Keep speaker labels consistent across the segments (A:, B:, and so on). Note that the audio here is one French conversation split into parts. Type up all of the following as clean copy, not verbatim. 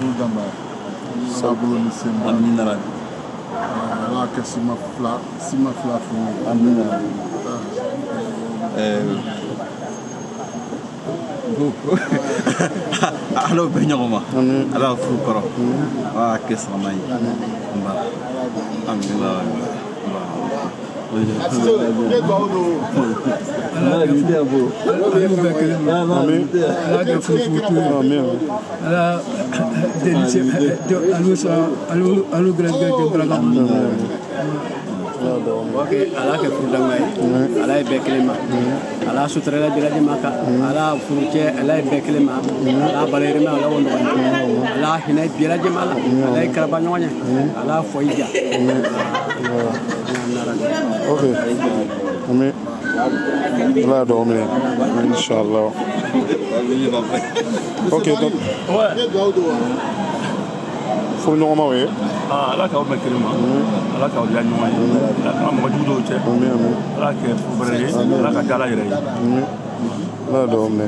A: Dama. Sabulu ni Simba.
B: Amina Rabi.
A: Laka Sima Fla fu.
B: Amina Rabi. Alo benyoma. Ala fu koro. Wa kesra mai. Mba. Amina.
C: ala ke furudanga ala ye bɛɛ kelen ma ala suturala jiraji ma ka ala furucɛ ala ye bɛɛ kelen ma ala balayirima ala wo ɲɔgɔn ala hinɛ jiraji ma la ala ye karaba ɲɔgɔn ye ala fɔ i ja
A: ok ami ala do mi inshallah ok donc fo ɲɔgɔn ma ye
D: ala k'aw bɛɛ kelen ma ala k'aw diya ɲɔgɔn ye ala mɔgɔ jugu dɔw cɛ ala kɛ fubɛrɛ ye ala ka dala yɛrɛ ye
A: ala do mi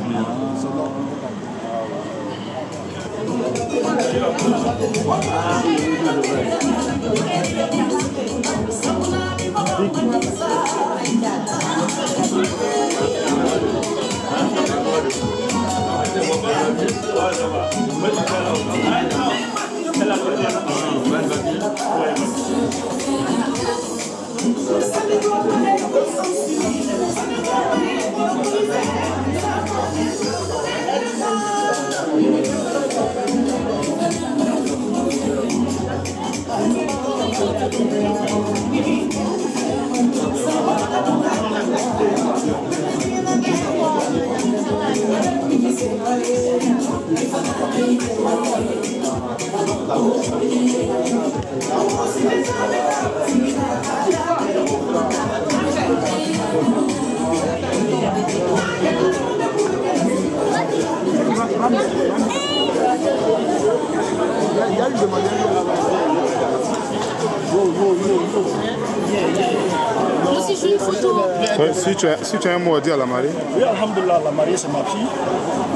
A: Si tu as un mot à dire à la mariée.
D: Oui, alhamdoulilah, la mariée c'est ma fille.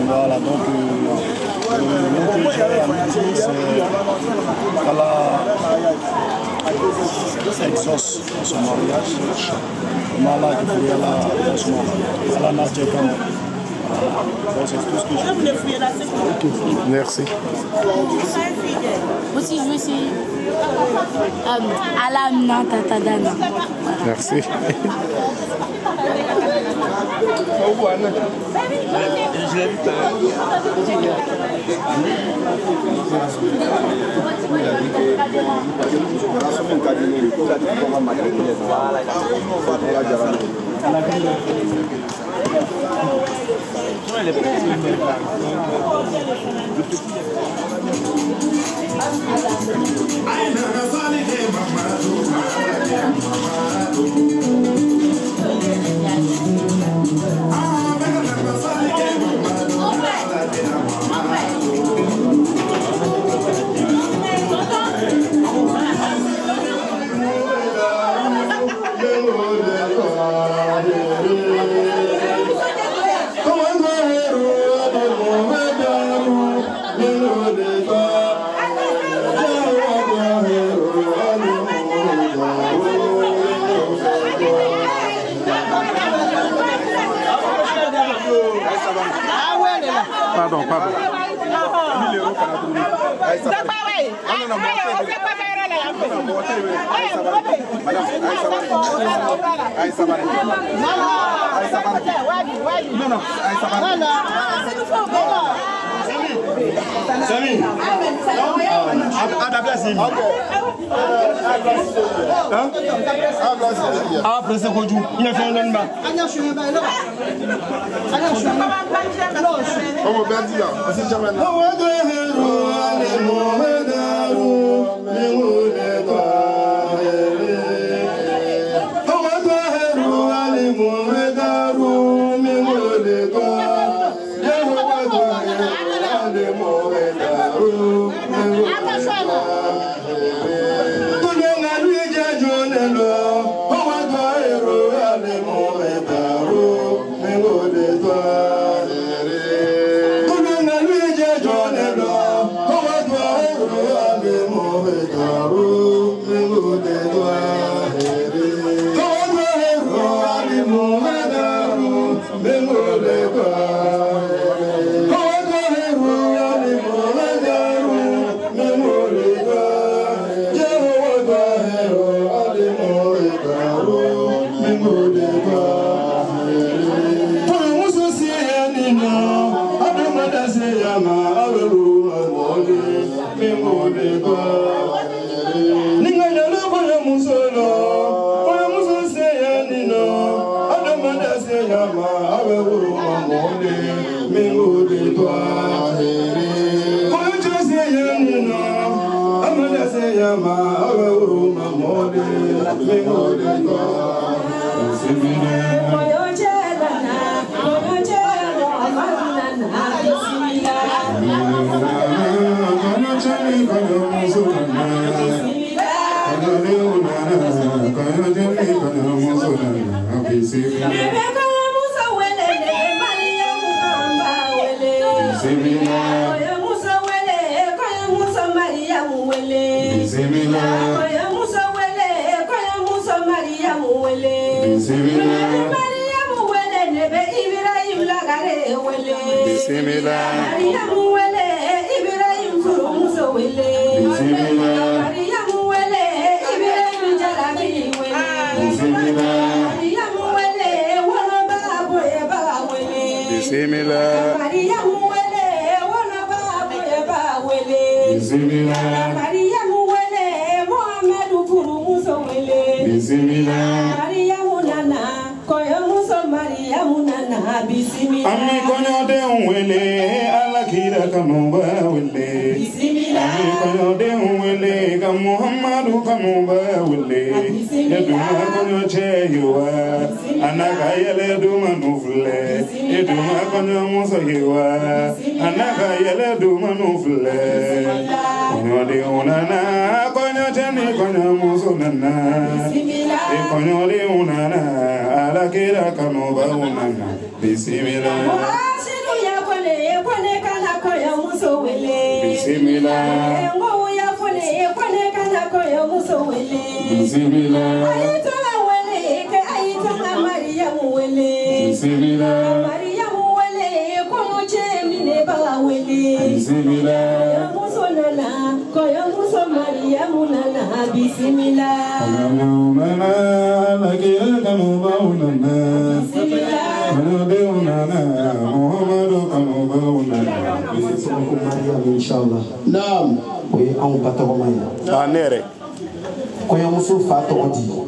D: Voilà, donc le mot que j'ai à lui dire c'est qu'Allah exauce son mariage. Allah qui fait Allah n'a pas comme. C'est tout ce que je dis.
A: Merci.
E: Aussi, je veux essayer. Alamna Tatadana.
A: Merci. Pardon.
F: John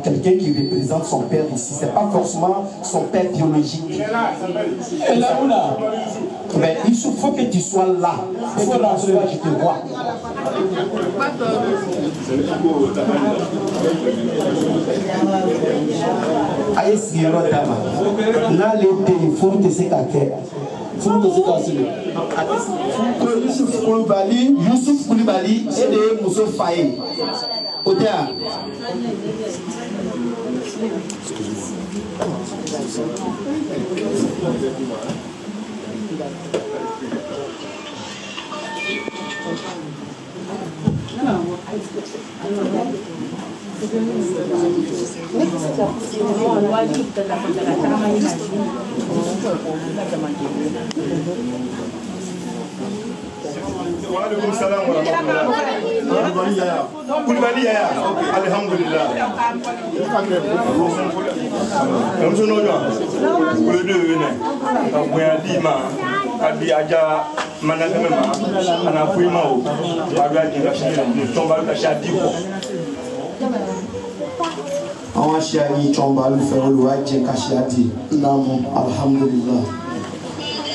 F: Quelqu'un qui représente son père ici, c'est pas forcément son père biologique. Mais il faut que tu sois là. Et que là, je te vois. Youssouf Koulibaly et de Mousso Faye. Oda.
D: Waalaikum salam wa rahmatullah. Koulibaly Yaya. Alhamdulillah. Comme ça nous pour le deux venez. Boya Dima, Adi Aja Manakama, Ana Puimao, Agaji Gashi, Tombal Gashi Dipo.
F: On Shani Tombal Ferroaji Kashiati. Namu, Alhamdulillah.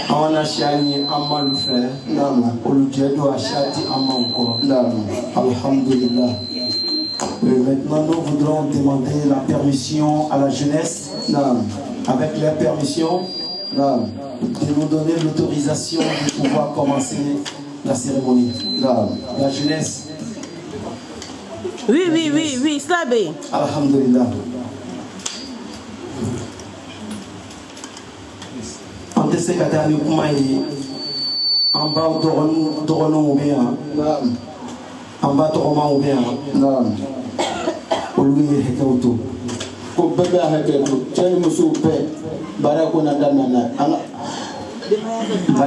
F: On a Shani Amal frère, Namu, Olujedo Ashati Amanko, Namu, Alhamdulillah. Maintenant, nous voudrons demander la permission à la jeunesse, Namu, avec la permission, Namu, de nous donner l'autorisation de pouvoir commencer la cérémonie. Namu, la jeunesse.
G: Oui, Slabé.
F: Alhamdulillah. Ante sekatani kumayi amba dorono ubea amba toroma ubea oluye hekauto ko bɛɛ bɛ hakɛ to cɛ ni muso bɛɛ baara ko na daminɛ n'a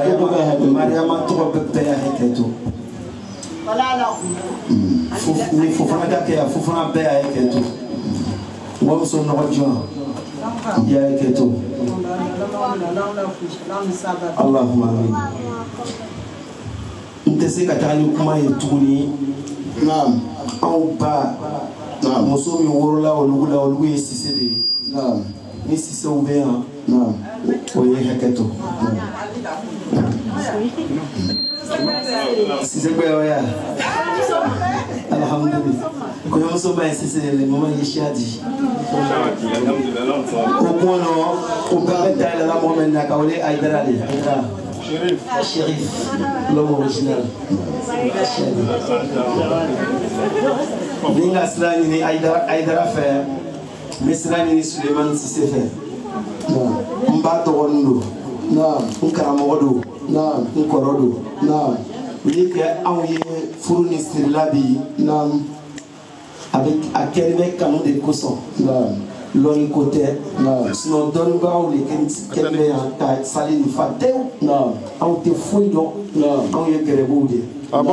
F: ye an ka Mariama tɔgɔ bɛɛ y'a hakɛ to ni Fofana ka kɛ yan Fofana bɛɛ y'a hakɛ to Wamuso nɔgɔ jɔn y'a hakɛ to Allahumma amin n tɛ se ka taa ni kuma ye tuguni anw ba muso min wolola olugu la olugu ye Sise de ye ni Sisew bɛ yan o ye hakɛ to Sise bɛ yan ya alhamdulillah kɔɲɔmuso ba ye Sise de ye mama ye siya di o kɔnɔ o bɛɛ bɛ da yɛlɛla mɔgɔ min na ka wele Aïdara de Chérif l'homme original ni n ka sira ɲini Aïdara fɛ n bɛ sira ɲini Sulemani Sise fɛ n ba dɔgɔnin don n karamɔgɔ don n kɔrɔ don u ye kɛ anw ye furu ni sirila bi a kɛli bɛ kanu de kosɔn lɔnni ko tɛ sinon dɔnnibagaw de kɛlen bɛ yan ka sali nin fa tewu anw tɛ foyi dɔn anw ye gɛrɛbuw de an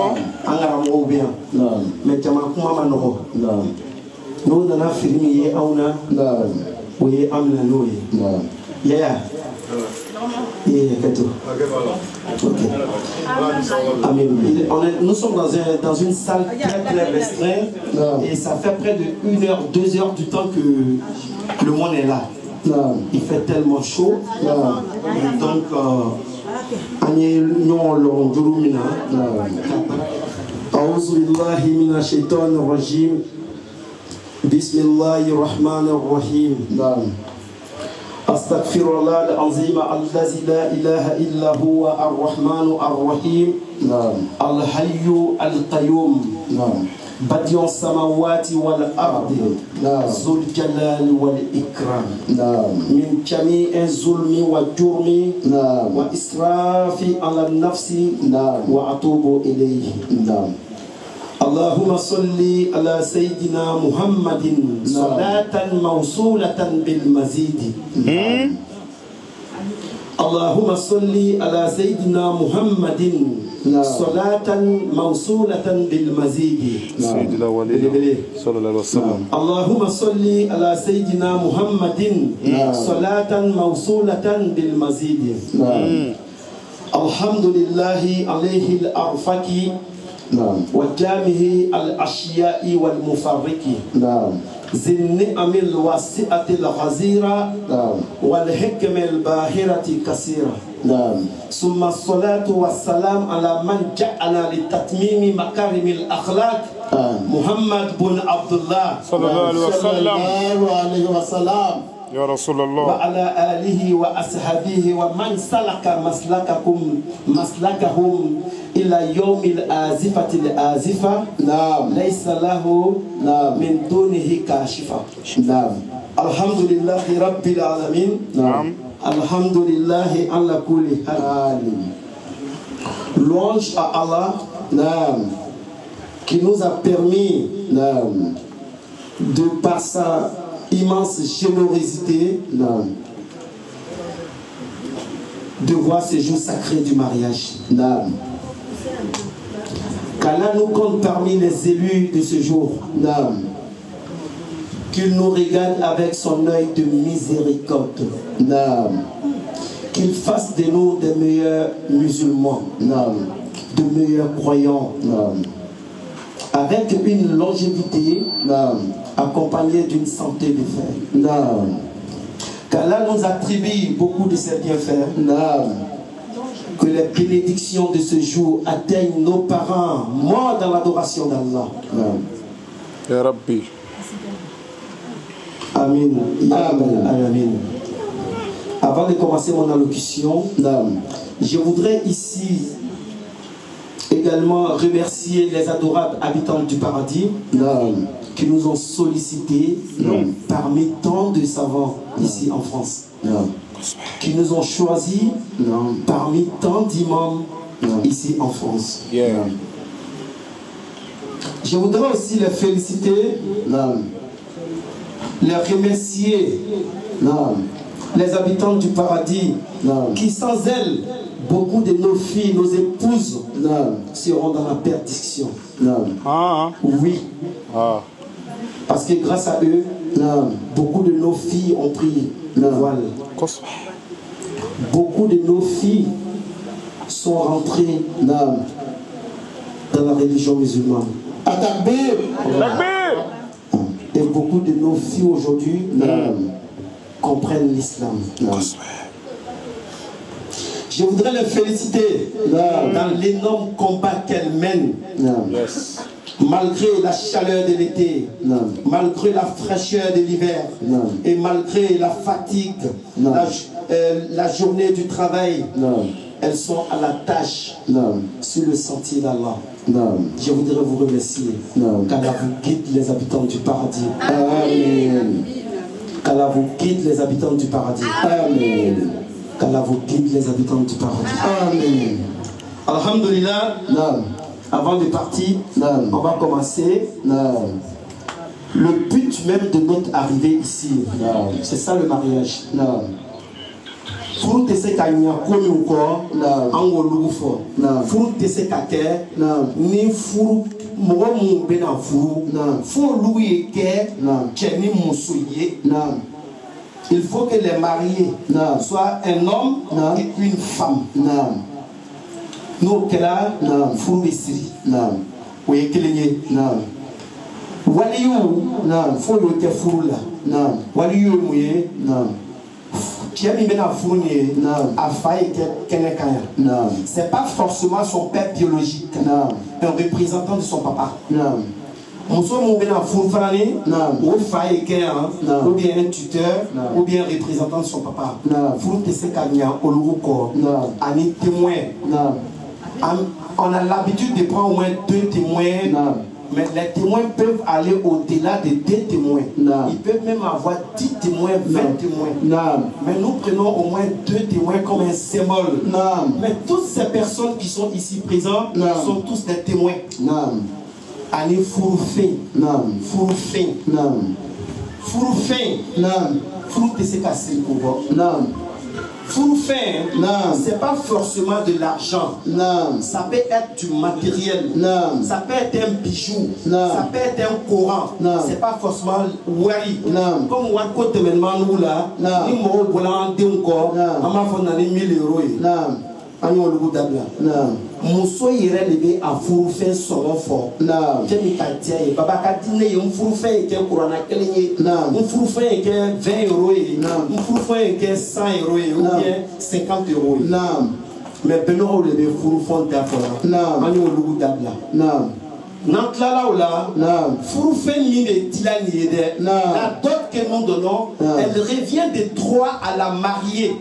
F: karamɔgɔw bɛ yan mais jama kuma ma nɔgɔ n'o nana fili min ye anw na o ye an minɛ n'o ye yaya Amen. Nous sommes dans une salle très restreinte et ça fait près de 1 heure, 2 heures du temps que le monde est là. Il fait tellement chaud. Et donc, أستغفر الله العظيم الذي لا إله إلا هو الرحمن الرحيم الحي القيوم بديع السماوات والأرض ذو الجلال والإكرام من جميع الظلم والجرم وإسراف على النفس وأتوب إليه اللهم صل على سيدنا محمد صلاة موصولة بالمزيد اللهم صل على سيدنا محمد صلاة موصولة بالمزيد
A: سيد الأولين صلى الله عليه وسلم
F: اللهم صل على سيدنا محمد صلاة موصولة بالمزيد الحمد لله عليه الأرفق وجامه الأشياء والمفرق ذي النعم الواسعة الغزيرة والحكم الباهرة كثيرة ثم الصلاة والسلام على من جعل لتتميم مكارم الأخلاق محمد بن عبد الله
A: صلى الله عليه وسلم يا رسول الله
F: وعلى آله وأصحابه ومن سلك مسلكهم إلى يوم الآزفة الآزفة ليس له من دونه كاشفة الحمد لله رب العالمين الحمد لله على كل حال. Louange à Allah qui nous a permis de par sa immense générosité de voir ces jours sacrés du mariage. Qu'Allah nous compte parmi les élus de ce jour. Qu'il nous regarde avec son œil de miséricorde. Qu'il fasse de nous des meilleurs musulmans, de meilleurs croyants, avec une longévité accompagnée d'une santé de fer. Qu'Allah nous attribue beaucoup de ses bienfaits. Que les bénédictions de ce jour atteignent nos parents morts dans l'adoration d'Allah.
A: Ya Rabbi.
F: Amin. Amin. Avant de commencer mon allocution, je voudrais ici également remercier les adorables habitants du paradis qui nous ont sollicités parmi tant de savants ici en France, qui nous ont choisis parmi tant d'imams ici en France. Je voudrais aussi les féliciter les remercier, les habitants du paradis, qui sans elles, beaucoup de nos filles, nos épouses, seront dans la perdition. Oui. Parce que grâce à eux, beaucoup de nos filles ont pris le voile. Beaucoup de nos filles sont rentrées dans la religion musulmane. Et beaucoup de nos filles aujourd'hui comprennent l'islam. Je voudrais les féliciter dans l'énorme combat qu'elles mènent. Malgré la chaleur de l'été, malgré la fraîcheur de l'hiver, et malgré la fatigue, la journée du travail, elles sont à la tâche sur le sentier d'Allah. Je voudrais vous remercier. Qu'Allah vous guide les habitants du paradis. Amen. Qu'Allah vous guide les habitants du paradis. Amen. Qu'Allah vous guide les habitants du paradis. Amen. Alhamdulillah. Avant de partir, on va commencer. Le but même de notre arrivée ici, c'est ça le mariage. Furu tese ka nyakoni uko angolu fo furu tese ka ke ni furu mogo mu be na furu fo lu ye ke cheni musuye il faut que les mariés soient un homme et une femme. Nous kela furu bisiri o ye kelenye waliyu fo yo ke furu la waliyu muye c'est pas forcément son père biologique, un représentant de son papa. Ou bien un tuteur, ou bien un représentant de son papa. On a l'habitude de prendre au moins 2 témoins. Mais les témoins peuvent aller au-delà de 2 témoins. Ils peuvent même avoir 10 témoins, 20 témoins. Mais nous prenons au moins 2 témoins comme un symbole. Mais toutes ces personnes qui sont ici présentes sont tous des témoins. Allez, fourfé. Fourfé. Fourfé. Fourfé, c'est cassé. Fourfin, c'est pas forcément de l'argent. Ça peut être du matériel. Ça peut être un bijou. Ça peut être un Coran. C'est pas forcément wari. Comme Wako Temenman ou là, ni mo bolan de encore, ama fona ni 1000 €. Anyo lugu dabla. Muso yere lebe a fourfin soro fo. Jemi ka tie baba ka dine ye fourfin ke Coran na kelenye. Fourfin ke 20 €. Fourfin ke 100 € ou bien 50 €. Mais beno lebe fourfin ta fo. Anyo lugu dabla. Nantlala ou là, fourfin ni de tilani de. La dot que nous donnons, elle revient de 3 à la mariée.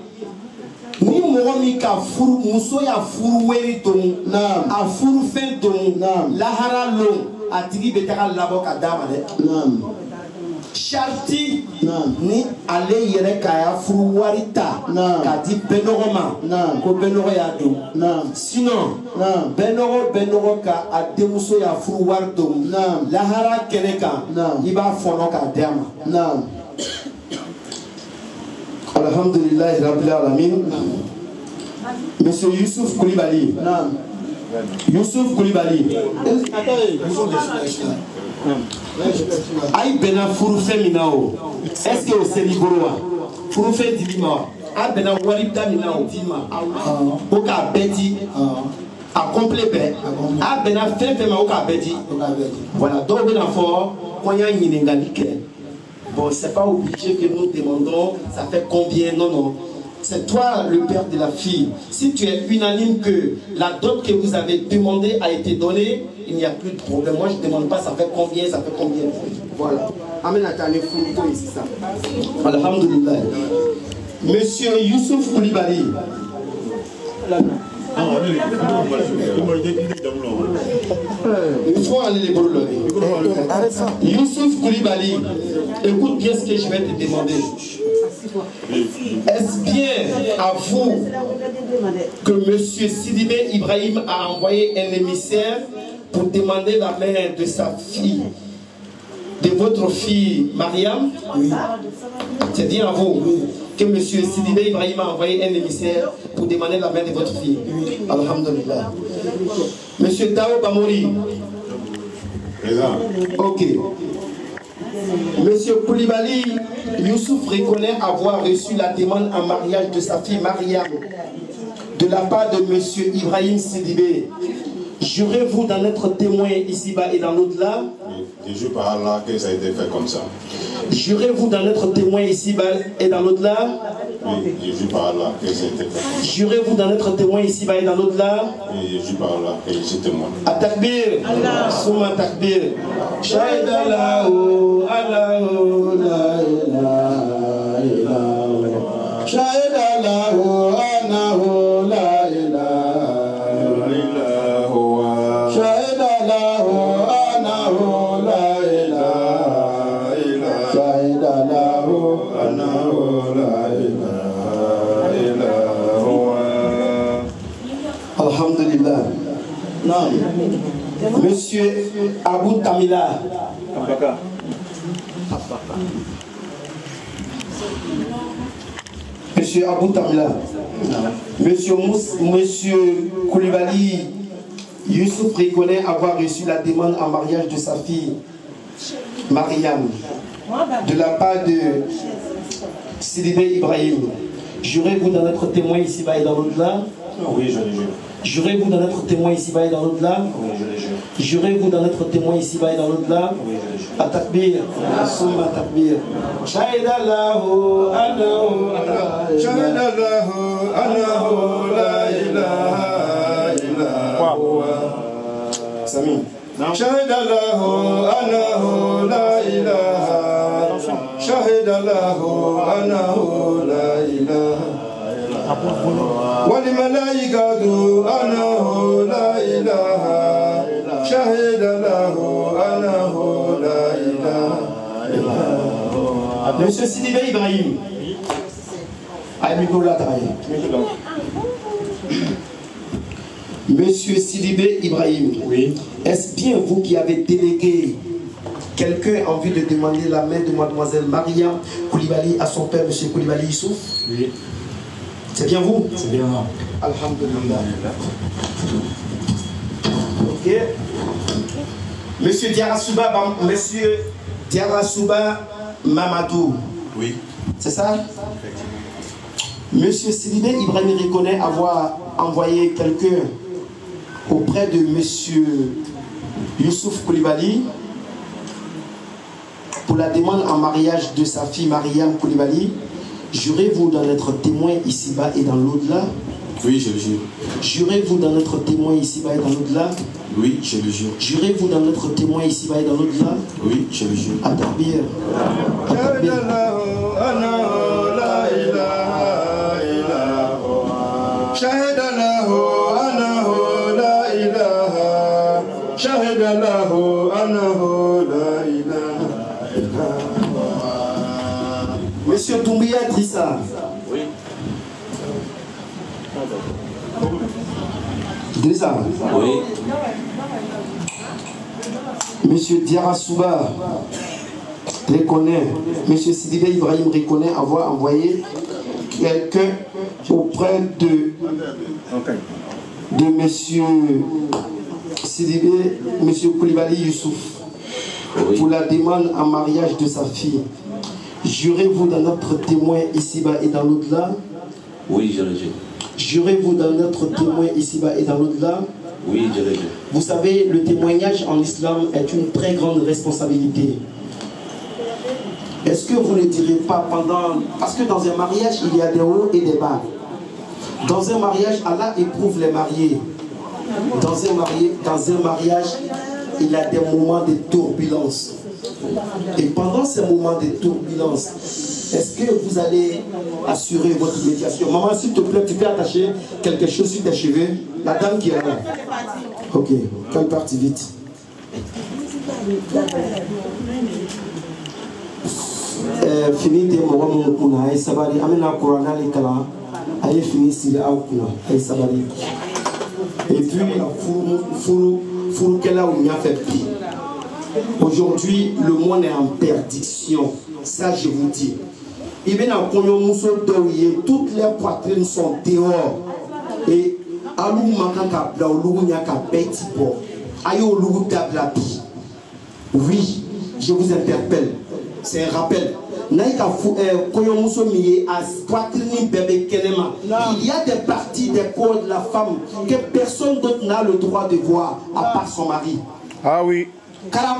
F: Ni moromi ka furu muso ya furu weri tomu a furu fen tomu lahara long a tigi betaka labo ka dama de sharti ni ale yere ka ya furu warita ka di benogoma ko benogo ya do sinon benogo ka a demuso ya furu war tomu lahara keneka iba fono ka dama. Alhamdulillah Rabbil Alamin. Monsieur Youssouf Koulibaly. Youssouf Koulibaly. Aïe Bena Fouroufé Minao. Est-ce que c'est Liboroa? Fouroufé Dilima. Aïe Bena Waribda Minao Dilma. Oka Bedi. A complet. Aïe Bena Fema Oka Bedi. Voilà. Donc Bena Fort. Konya Yinengalike. Bon, c'est pas obligé que nous demandons, ça fait combien? Non. C'est toi le père de la fille. Si tu es unanime que la dot que vous avez demandé a été donnée, il n'y a plus de problème. Moi, je ne demande pas ça fait combien, ça fait combien. Voilà. Amen à ici, ça. Alhamdulillah. Monsieur Youssouf Koulibaly. Il faut aller les brûler. Youssouf Koulibaly, écoute bien ce que je vais te demander. Est-ce bien à vous que M. Sidibé Ibrahim a envoyé un émissaire pour demander la main de sa fille de votre fille Mariam. Oui. C'est bien à vous que M. Sidibé Ibrahim a envoyé un émissaire pour demander la main de votre fille. Oui. Alhamdulillah. M. Dao Bamouri.
A: Présent.
F: Ok. Monsieur Koulibaly Youssouf reconnaît avoir reçu la demande en mariage de sa fille Mariam de la part de Monsieur Ibrahim Sidibé. Jurez-vous d'en être témoin ici-bas et dans l'au-delà?
A: Je jure par Allah que ça a été fait comme ça.
F: Jurez-vous d'en être témoin ici-bas et dans l'au-delà?
A: Oui, je jure par Allah que ça a été fait.
F: Jurez-vous d'en être témoin ici-bas et dans l'au-delà?
A: Oui, je jure par Allah que je suis témoin.
F: At-takbir, Souma takbir. Shahid Allahu, Allahu, la ilaha illallah. Shahid Allahu, Allahu, la ilaha illallah. Shahid Allahu, Allahu, la ilaha illallah. Shahid Allahu, Allahu, la ilaha illallah. Alhamdulillah. Non. Monsieur Abou Tamila. Monsieur Abou Tamila. Monsieur Koulibaly Youssouf reconnaît avoir reçu la demande en mariage de sa fille Mariam de la part de Sidibé Ibrahim. Jurez-vous d'en être témoin ici-bas et dans l'au-delà?
A: Oui, je le jure.
F: Jurez-vous d'en être témoin ici-bas et dans l'au-delà?
A: Oui, je le jure.
F: Jurez-vous d'en être témoin ici-bas et dans l'au-delà?
A: Oui, je le jure.
F: At-takbir, Souma takbir. Shahid Allahu, Allahu, Shahid Allahu, Allahu, la ilaha illallah. Sami. Shahid Allahu, Allahu, la ilaha. Shahid Allahu, Allahu, la ilaha. والملائكة أنه لا إله شهد له أنه لا إله. Monsieur Sidibé Ibrahim. Monsieur Sidibé Ibrahim. Oui. Est-ce bien vous qui avez délégué quelqu'un en vue de demander la main de mademoiselle Mariam Koulibaly à son père, monsieur Koulibaly Youssouf? Oui. C'est bien vous? C'est bien moi. Alhamdulillah. Ok. Monsieur Diarasouba Mamadou. Oui. C'est ça? Monsieur Sidibé Ibrahim reconnaît avoir envoyé quelqu'un auprès de monsieur Youssouf Koulibaly pour la demande en mariage de sa fille Mariam Koulibaly. Jurez-vous d'en être témoin ici-bas et dans l'au-delà?
A: Oui, je le jure. Jurez-vous d'en être témoin ici-bas et dans l'au-delà? Oui, je le jure. Jurez-vous d'en être témoin ici-bas et dans l'au-delà? Oui, je le jure. At-takbir. At-takbir. Monsieur Doumbia Drissa. Oui. Drissa. Oui. Monsieur Diarasouba reconnaît, monsieur Sidibé Ibrahim reconnaît avoir envoyé quelqu'un auprès de monsieur Sidibé, monsieur Koulibaly Youssouf, oui, pour la demande en mariage de sa fille. Jurez-vous d'en être témoin ici-bas et dans l'au-delà? Oui, je le jure. Jurez-vous d'en être témoin ici-bas et dans l'au-delà? Oui, je le jure. Vous savez, le témoignage en islam est une très grande responsabilité. Est-ce que vous ne direz pas pendant... Parce que dans un mariage, il y a des hauts et des bas. Dans un mariage, Allah éprouve les mariés. Dans un mariage, il y a des moments de turbulence. Et pendant ces moments de turbulence, est-ce que vous allez assurer votre médiation? Maman, s'il te plaît, tu peux attacher quelque chose sur tes cheveux. La dame qui est là. Ok, qu'elle parte vite. Fini de mon kuna ay sabari amena corona les kala ay fini sile au kuna ay sabari. Et puis furu kela ou nya fait pi. Aujourd'hui, le monde est en perdition. Ça, je vous dis. Et bien, toutes les poitrines sont dehors. Et oui, je vous interpelle. C'est un rappel. Il y a des parties des corps de la femme que personne d'autre n'a le droit de voir à part son mari.
G: Ah oui.
A: Quand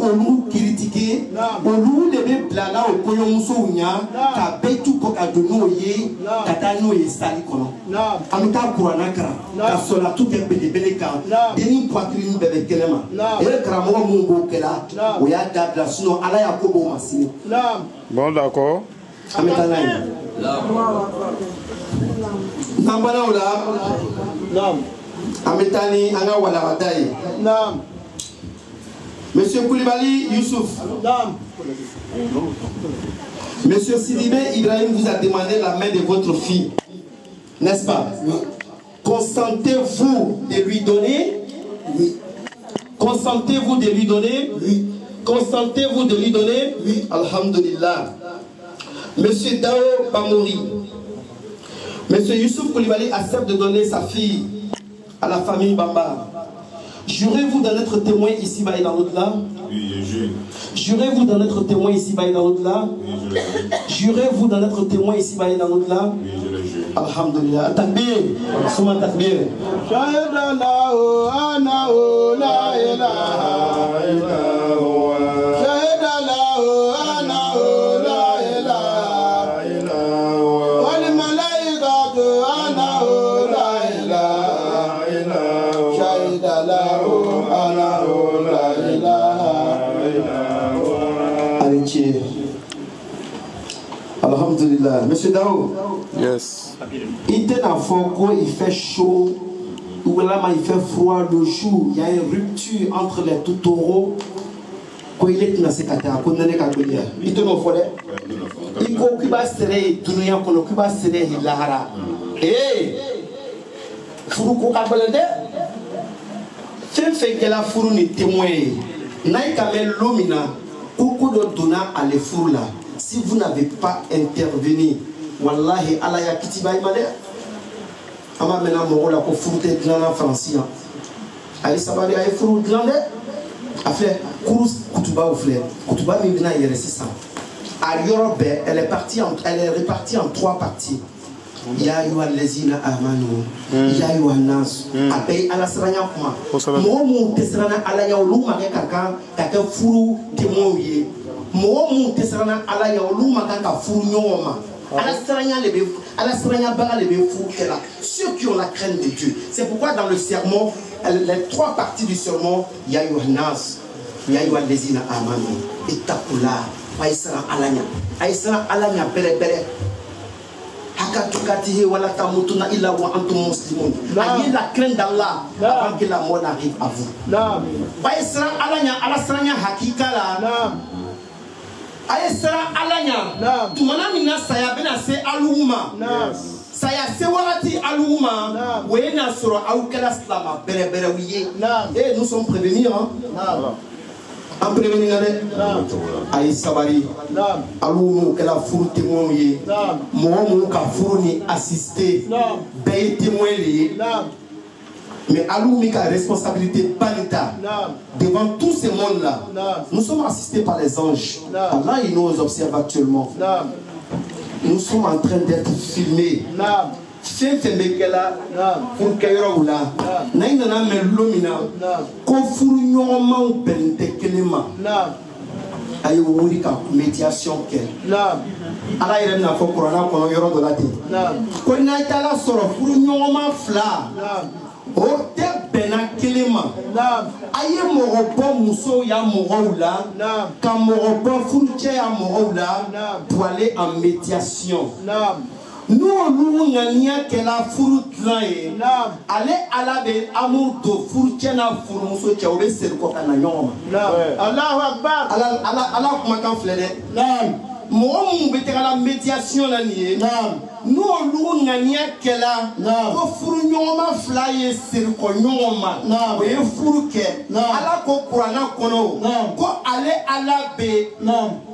A: on critique, on nous devait planer au Koyomuso Nya, qu'à Betu Kokadono Ye, Katano et Salikono. Amita Kuranakara, la Solatu Beleka, Denis Poitrine Bebekelema, et le Kramo Mungo Kela, où il y a d'Abla, sinon Alaya Kobo Massimo.
G: Bon, d'accord.
A: Ametanaï. Nambana Ola, Ametani, Anga Walawataï. Monsieur Koulibaly Youssouf. Monsieur Sidibé Ibrahim vous a demandé la main de votre fille. N'est-ce pas? Oui. Consentez-vous de lui donner? Oui. Consentez-vous de lui donner? Oui. Consentez-vous de lui donner? Oui. Alhamdulillah. Monsieur Dao Bamouri. Monsieur Youssouf Koulibaly accepte de donner sa fille à la famille Bamba. Jurez-vous d'en être témoin ici-bas et dans l'au-delà?
H: Oui, je jure.
A: Jurez-vous d'en être témoin ici-bas et dans l'au-delà?
H: Oui, je le jure.
A: Jurez-vous d'en être témoin ici-bas et dans l'au-delà?
H: Oui, je le jure.
A: Alhamdulillah. Takbir. Souma takbir.
F: Shahidallahu annahu la ilaha illallah. Shahidallahu annahu la ilaha illallah. Wal malaikatu annahu la ilaha illallah. Shahidallahu annahu la ilaha illallah.
A: Allez, tiens. Alhamdulillah. Monsieur Dao.
G: Yes.
A: Il était dans Fonko, il fait chaud. Ou là, il fait froid le jour. Il y a une rupture entre les deux taureaux. Quand il est dans ce cas, il était dans le forêt. Il faut qu'il va se réveiller. Il va se réveiller. Eh! Furuko Kabalade. Fait que la fourou n'est témoin. Naïkamel Lomina. Beaucoup de donnants à l'effort là. Si vous n'avez pas intervenu, wallahi ala ya kitiba imade ama mena mo la ko furute glana français ay sabari ay furu glande afle kurus kutuba ofle kutuba mi bina yere ça à Europe elle est répartie en 3 parties. Ya ayyuha allazina amanu ya ayyuha nas abay ala sranya kuma mo tesrana ala ya uluma kaka furu temoye mo tesrana ala ya uluma kaka furu nyoma. Ceux qui ont la crainte de Dieu. C'est pourquoi dans le sermon, les 3 parties du sermon, il y a Yohannas, il y a Yohannesina Amanu, et Takula, Aïsra Alanya, Aïsra Alanya, Bere Bere. Hakatukatihe wala tamutuna illa wa antum muslimun. Ayez la crainte d'Allah avant que la mort n'arrive à vous. Aïsra Alanya, Alasranya Hakika la. Aye sera alanya tumana mina saya bena se aluma saya se warati aluma wena soro au kala slama bere bere wiye et nous sommes prévenus en prévenir aye sabari alumu kala furu témoin ye mo ka furu ni assister be témoin li mais Alou a responsabilité banita devant tous ces mondes-là. Nous sommes assistés par les anges. Allah, il nous observe actuellement. Nous sommes en train d'être filmés. C'est Fembekela pour Kayoraoula. Naïna Melomina. Kofuru Nyoma ou Bentekelema. Aïe, Wurika, médiation qu'elle. Allah, il n'a pas Corona pour Yoro de la terre. Quand il a été là, sur le Nyoma Fla. O te bena kelema aye morobo muso ya moroula ka morobo furche ya moroula pour aller en médiation. Nous ngania que la furutlae aller à la be amour de furche na furu muso che obe ser ko kana nyoma. Allahu akbar. Allah kuma kan flede. Mo mu betera la médiation la nié. n'olu ŋaniya kɛla ko furu ɲɔgɔnma fila ye sirikɔ ɲɔgɔn ma o ye furu kɛ ala ko kuranna kɔnɔ ko ale ala bɛ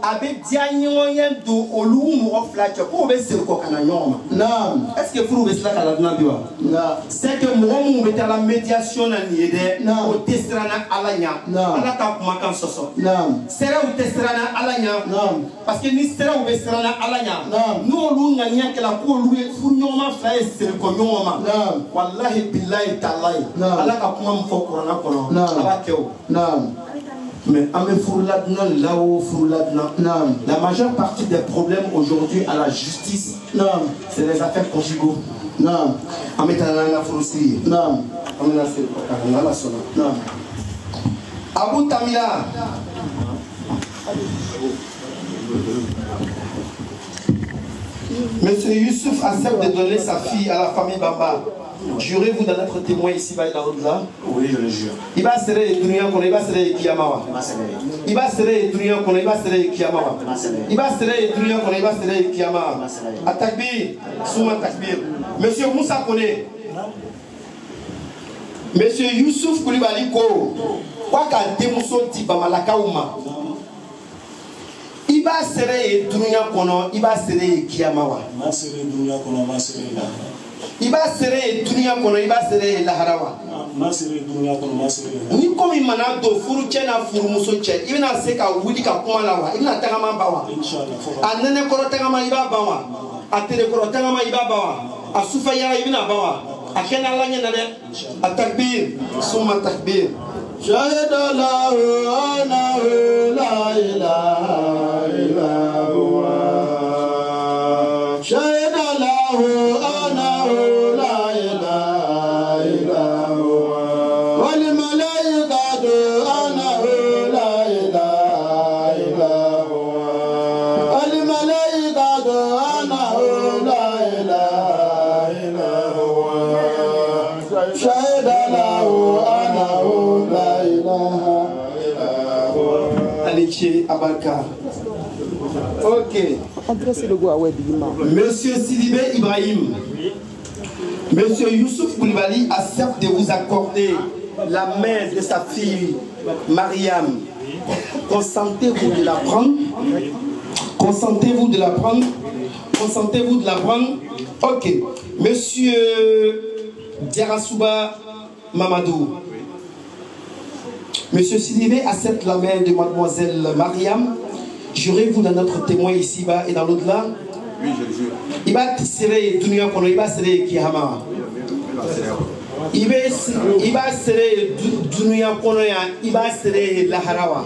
A: a bɛ diya ɲɔgɔnya don olu mɔgɔ fila cɛ k'o bɛ sirikɔ ka na ɲɔgɔn ma est ce que furu bɛ sira ka laduna bi wa c'est que mɔgɔ minnu bɛ taa la médiation na nin ye dɛ o tɛ siran na ala ɲɛ ala ka kumakan sɔsɔ sɛrɛw tɛ siran na ala ɲɛ parce que ni sɛrɛw bɛ siran na ala ɲɛ n'olu ŋaniya kɛla k'olu ye furu ɲɔgɔnma fila ye sirikɔ ɲɔgɔn ma walahi bilahi talahi ala ka kuma min fɔ kuranna kɔnɔ a b'a kɛ o mais an bɛ furu laduna la o furu laduna la majeure partie des problèmes aujourd'hui à la justice c'est les affaires conjugaux an bɛ taa n'an ka furusiri ye an bɛna se ala sɔnna Abu Tamila Monsieur Youssouf accepte de donner sa fille à la famille Bamba. Jurez-vous d'en être témoin ici-bas et dans l'au-delà?
H: Oui, je le jure.
A: Il va serrer et dunia kono, il va serrer et kiyamawa. Il va serrer et dunia kono, il va serrer et kiyamawa. Il va serrer et dunia kono, il va serrer et kiyamawa. A takbir, souma takbir. Monsieur Moussa Kone. Monsieur Youssouf Koulibaly Ko. Quoi qu'à démousso tiba malakaouma. Il va serrer et dunia kono, il va serrer et kiyamawa. Il va serrer dunia kono, il va serrer laharawa. Ni komi mana do furu cɛ na furu muso cɛ i bɛna se ka wuli ka kuma la wa i bɛna tagama ba wa a nɛnɛ kɔrɔ tagama i b'a ba wa a tere kɔrɔ tagama i b'a ba wa a sufayara i bɛna ba wa a kɛ n'ala ɲɛ na dɛ a takbir summa takbir shahida lahu annahu la ilaha illa huwa shahida lahu annahu la ilaha illa huwa wal malaikatu annahu la ilaha illa huwa wal malaikatu annahu la ilaha illa huwa shahida lahu annahu la ilaha illa huwa Alichi Abaka. Ok. Monsieur Sidibé Ibrahim, Monsieur Youssouf Koulibaly accepte de vous accorder la main de sa fille Mariam. Consentez-vous de la prendre? Consentez-vous de la prendre? Consentez-vous de la prendre? Ok. Monsieur Diarasouba Mamadou. Monsieur Sidibé accepte la main de mademoiselle Mariam. Jurez-vous dans notre témoin ici-bas et dans l'au-delà?
B: Oui, je le jure.
A: Il va serrer dunia kono, il va serrer kiyama. Il va serrer dunia kono ya, il va serrer laharawa.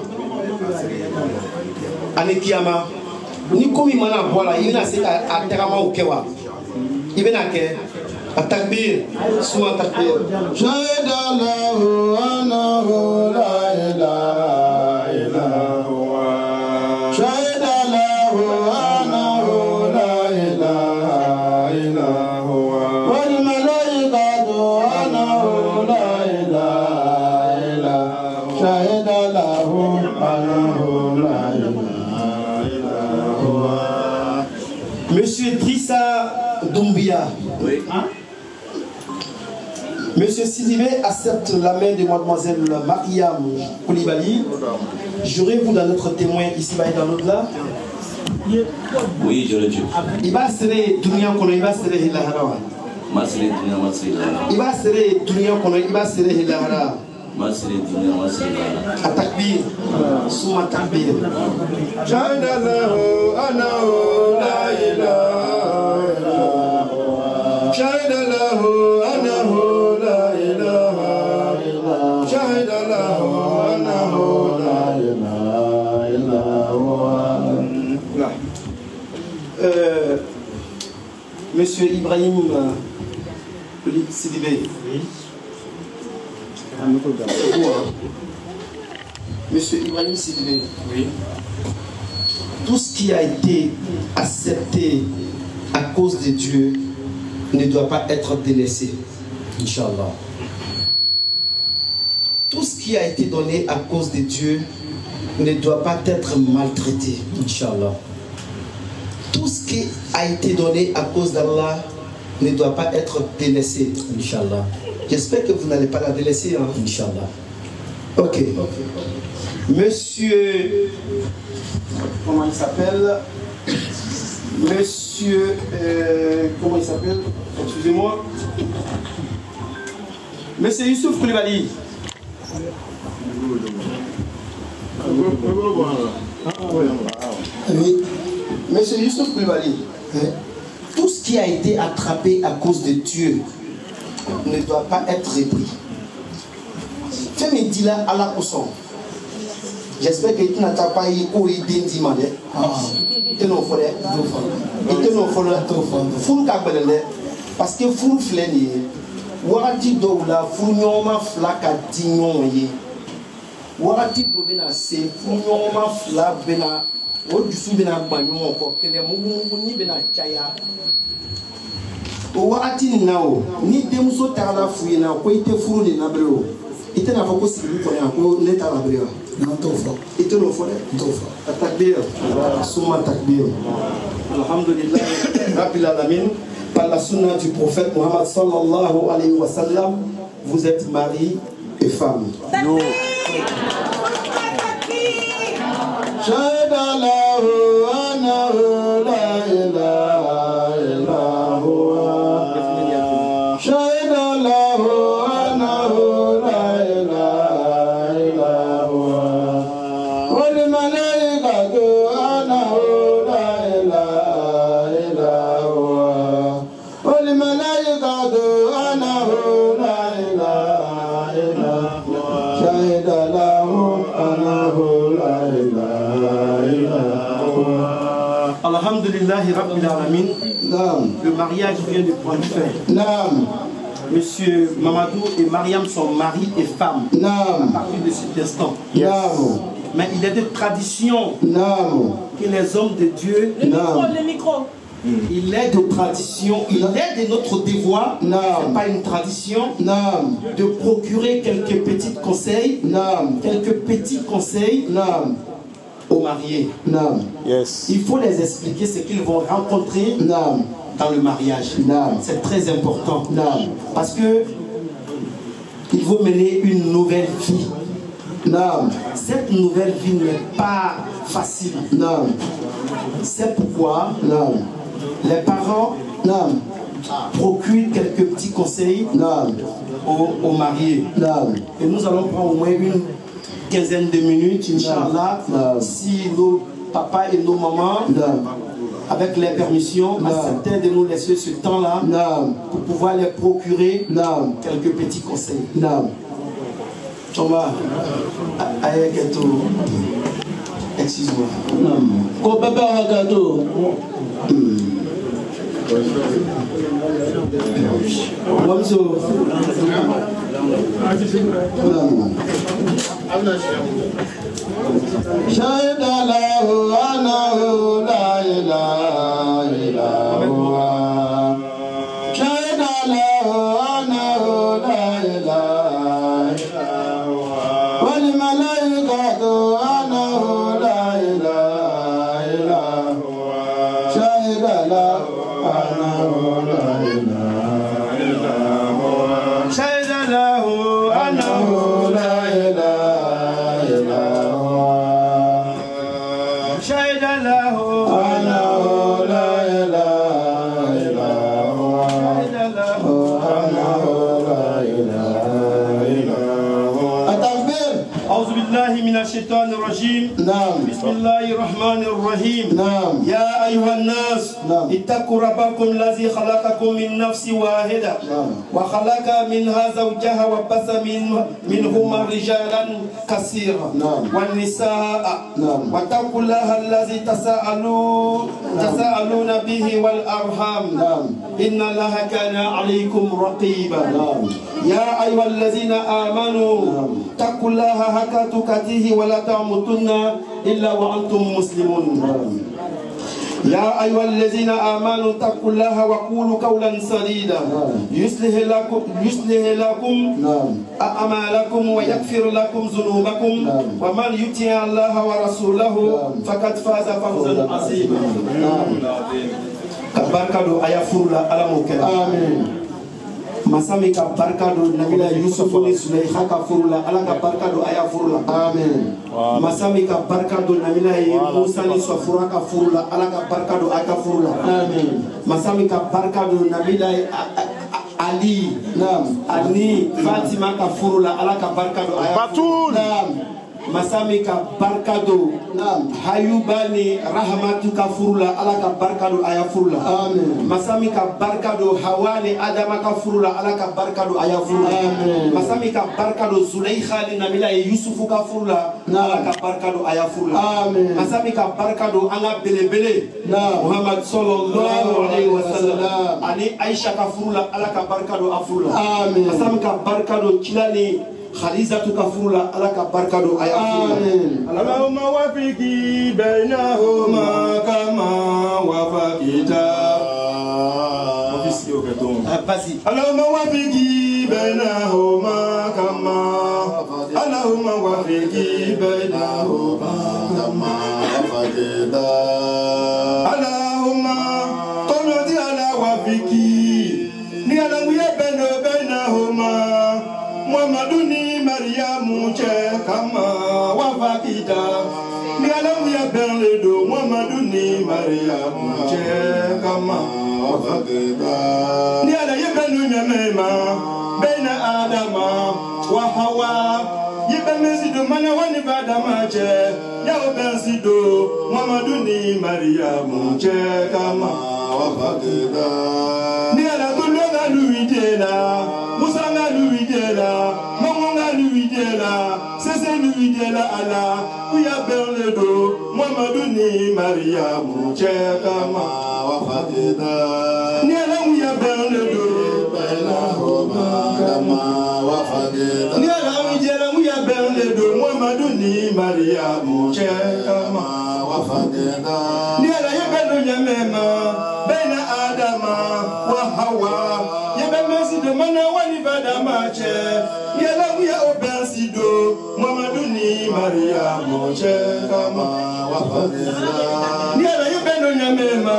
A: Ani kiyama. Ni komi mana bola, il va serrer a tagama ukewa. Il va ke atakbir, suma takbir. Shahida lahu annahu la ilaha illa huwa. Shahida lahu annahu la ilaha illa huwa. Wal malaikatu annahu la ilaha illa huwa. Shahida lahu annahu la ilaha illa huwa. Monsieur Drissa Doumbia. Oui. Monsieur Sidibé accepte la main de mademoiselle Mariam Koulibaly. Jurez-vous dans notre témoin ici-bas et dans l'au-delà?
I: Oui, je le jure.
A: Il va serrer dunia kono, il va serrer laharawa. Il va serrer dunia kono, il va serrer laharawa. Atakbir, suma takbir. Shahida lahu annahu la ilaha illa huwa. Shahida lahu annahu la ilaha illa huwa. Shahida lahu annahu la ilaha illa huwa. Monsieur Ibrahim Sidibé. Monsieur Ibrahim Sidibé. Oui. Tout ce qui a été accepté à cause de Dieu ne doit pas être délaissé. Inch'Allah. Tout ce qui a été donné à cause de Dieu ne doit pas être maltraité. Inch'Allah. Tout ce qui a été donné à cause d'Allah ne doit pas être délaissé.
J: Inch'Allah.
A: J'espère que vous n'allez pas la délaisser. Hein?
J: Inch'Allah.
A: Ok. Monsieur, comment il s'appelle? Monsieur, comment il s'appelle? Excusez-moi. Monsieur Youssouf Koulibaly. Oui. Monsieur Youssouf Koulibaly. Tout ce qui a été attrapé à cause de Dieu ne doit pas être repris. Tu me dis là à la poisson. J'espère que tu n'as pas eu ou il dit mandé. Tu n'en ferais. Tu n'en ferais. Fou kabelende. Parce que fou fleni. Warati do la fou nyoma flaka dinyon ye. Warati do bena se fou nyoma fla bena. O dusu bena banyon ko kele mugu ni bena chaya. O warati nao ni demuso tala fu na ko ite furu ni na brelo. Ite na foko sibi ko ya ko ne tala brelo. Non tofa. Ite no fo de tofa. Takbir. Suma takbir. Alhamdulillah rabbil alamin. Par la sunna du prophète Muhammad sallallahu alayhi wa sallam, vous êtes mari et femme. Yo. Le mariage vient de prendre fin. Monsieur Mamadou et Mariam sont mari et femme à partir de cet instant. Mais il y a des traditions que les hommes de Dieu... Le micro. Il est de tradition, il est de notre devoir, ce n'est pas une tradition, de procurer quelques petits conseils, aux mariés. Yes. Il faut les expliquer ce qu'ils vont rencontrer dans le mariage. C'est très important. Parce que il faut mener une nouvelle vie. Cette nouvelle vie n'est pas facile. C'est pourquoi les parents procurent quelques petits conseils aux mariés. Et nous allons prendre au moins une quinzaine de minutes, Inch'Allah, si nos papas et nos mamans, avec les permissions, acceptaient de nous laisser ce temps-là pour pouvoir les procurer quelques petits conseils. Choma, Ayaketo, excuse-moi. شهد الله أنه لا إله إلا هو شهد الله أنه لا إله إلا هو والملائكة أنه لا إله إلا هو شهد الله أنه لا إله إلا هو شهد الله أنه لا إله إلا هو شهد له أنه لا إله إلا هو شهد له أنه لا إله إلا هو التكبير. أعوذ بالله من الشيطان الرجيم. بسم الله الرحمن الرحيم. يا أيها الناس اتقوا ربكم الذي خلقكم من نفس واحدة وخلق منها زوجها وبث منهما رجالا كثيرا والنساء واتقوا الله الذي تساءلون به والأرحام إن الله كان عليكم رقيبا. يا أيها الذين آمنوا اتقوا الله حق تقاته ولا تموتن إلا وأنتم مسلمون. يا أيها الذين آمنوا اتقوا الله وقولوا قولا سديدا يصلح لكم أعمالكم ويغفر لكم ذنوبكم ومن يطع الله ورسوله فقد فاز فوزا عظيما. كبركة آية فرلا على موكلا. آمين. Masami ka barka do Nabila Yusuf ni Sulaiha ka furula ala ka barka do aya furula. Amen. Masami ka barka do Nabila Musa ni Safura ka furula ala ka barka do aka furula. Amen. Masami ka barka do Nabila Ali Ali Fatima ka furula ala ka barka do aya Batul. Masami ka barkado Hayubani Rahmatu ka furula ala ka barkado aya furula. Amen. Masami ka barkado Hawani Adama ka furula ala ka barkado aya furula. Amen. Masami ka barkado Zulaikha ni Nabila Yusufu ka furula ala ka barkado aya furula. Amen. Masami ka barkado ala belebele Muhammad sallallahu alaihi wasallam ani Aisha ka furula ala ka barkado afurula. Amen. Masami ka barkado Kilani Khaliza tukafurula alaka barkado aya amen.
D: Allahumma wafiki bainahuma kama wafakita ofisi oketon basi. Allahumma wafiki bainahuma kama Allahumma wafiki bainahuma kama wafakita Allahumma tolodi ala wafiki ni alawiye bainahuma Muhammaduni Mariamu che kama wafakita ni alamu ya berledo Muhammaduni Mariamu che kama wafakita ni ala yebenu nyamema baina Adama wa Hawa yebemesido mana wani badama che ya obensido Muhammaduni Mariamu che kama wafakita ni ala tulonga luidela Musanga luidela Mamunga luidela Sese luidela ala Uya berledo Muhammaduni Mariamu Chekama wafatida Niala uya berledo Bainahuma kama wafatida Niala uya berledo Muhammaduni Mariamu Chekama wafatida Niala yebelu nyamema Baina Adama wa Hawa Yebemesido mana wani badama che Yela uya obensido Muhammaduni Mariamu Chekama wafatida Niala yebelu nyamema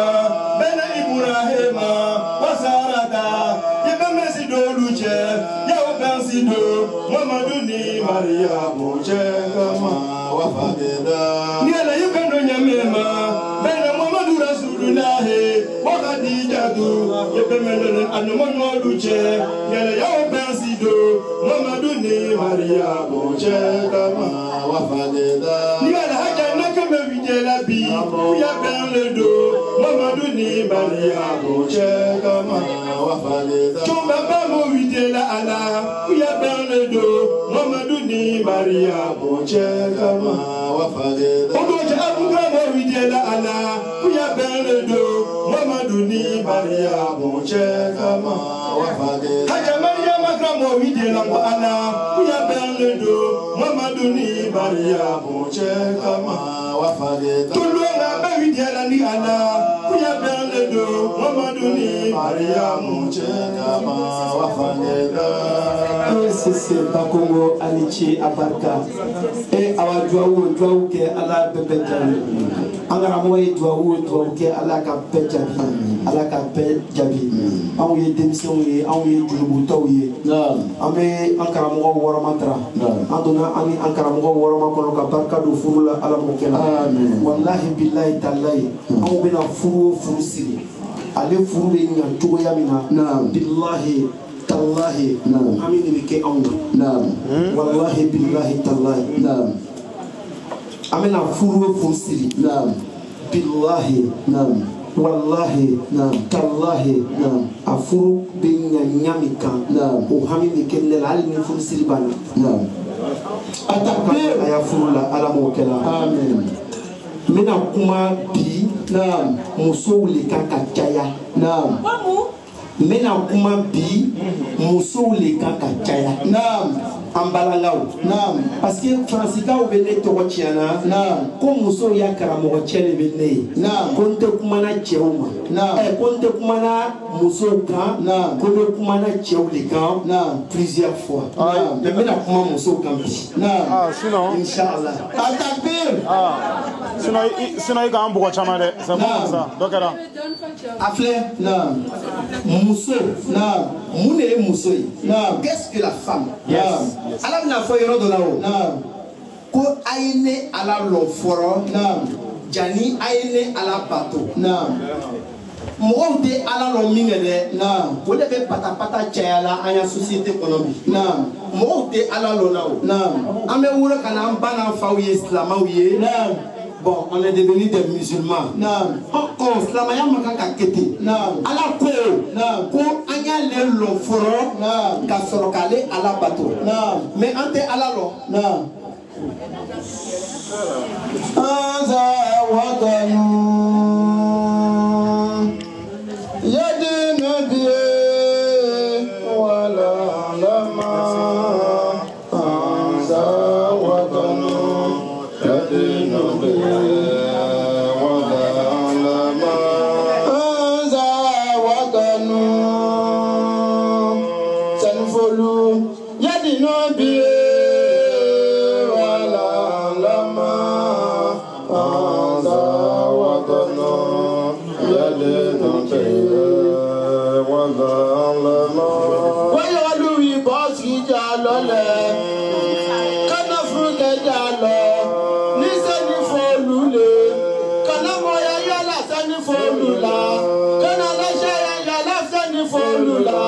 D: Bena Ibrahima wasarada Yebemesido luche Ya obensido Muhammaduni Mariamu Chekama wafatida Niala yebelu nyamema Bena Muhammadu Rasulullah Wakadijadu Yebemelen Anumono luche Yela ya obensido Muhammaduni Mariamu Chekama wafatida Niala haja nakame videla bi Uya benledo Muhammaduni Mariamu Chekama wafatida Chumba bamo videla ala Uya benledo Muhammaduni Mariamu Chekama wafatida Odoja abugamo videla ala Uya benledo Muhammaduni Mariamu Chekama wafatida Haja Mariamu akramo videla ala Uya benledo Muhammaduni Mariamu Chekama wafatida Tulunga bevidela ni ala Uya benledo Muhammaduni Mariamu Chekama wafatida
A: Sese bakongo anichi abarka awa duawu ke ala bebe jabi angara moye duawu ke ala ka be jabi anw ye denmisɛnw ye anw ye jurubutaw ye an bɛ an karamɔgɔ wɔrɔma tara an donna an ni an karamɔgɔ wɔrɔma kɔnɔ ka barika don furu la ala m'o kɛ la walahi bilahi talahi anw bɛna furu o furu siri ale furu bɛ ɲɛ cogoya min na bilahi tallahi amin de bɛ kɛ anw na walahi bilahi tallahi an bɛna furu o furu siri bilahi wallahi tallahi a furu bɛ ɲɛ ɲami kan o hami bɛ kɛ ne la hali ni furu siri banna a y'a furu la ala m'o kɛ la n bɛna kuma bi musow le kan ka caya n bɛna kuma bi musow le kan ka caya ambalangao parce que francika o bene to chiana ko muso ya karamo chele bene konte kumana cheuma konte kumana muso kan konte kumana cheule kan plusieurs fois mais mena kuma muso kan bi
G: sinon
A: inchallah atakbir
G: sinon il kan bugo chama de c'est bon ça dokera
A: afle muso mune muso qu'est-ce que la femme ala na fo yoro do lawo ko ayine ala lo foro jani ayine ala bato mɔgɔw tɛ ala lɔ min kɛ dɛ o de bɛ patapata cayala an ka société kɔnɔ bi mɔgɔw tɛ ala lɔ la o an bɛ wolo ka na an ba n'an faw ye silamɛw ye bon on est devenu des musulmans silamɛya ma kan ka kɛ ten ala ko an y'ale lɔ fɔlɔ ka sɔrɔ k'ale ala bato mais an tɛ ala lɔ
F: Yadina biye wala lama anza watanu yadina biye wala lama anza watanu sanfolu yadina biye wala lama anza watanu yadina biye wọ́n lu ìbọ́sì jà lọ́lẹ̀ kánà fún kẹjà lọ níṣẹ́ ní fọ́ọ̀lù lè kánà mọ̀ yáyọ́ lásán ní fọ́ọ̀lù la kánà lẹ́sẹ̀ yáyọ́ lásán ní fọ́ọ̀lù la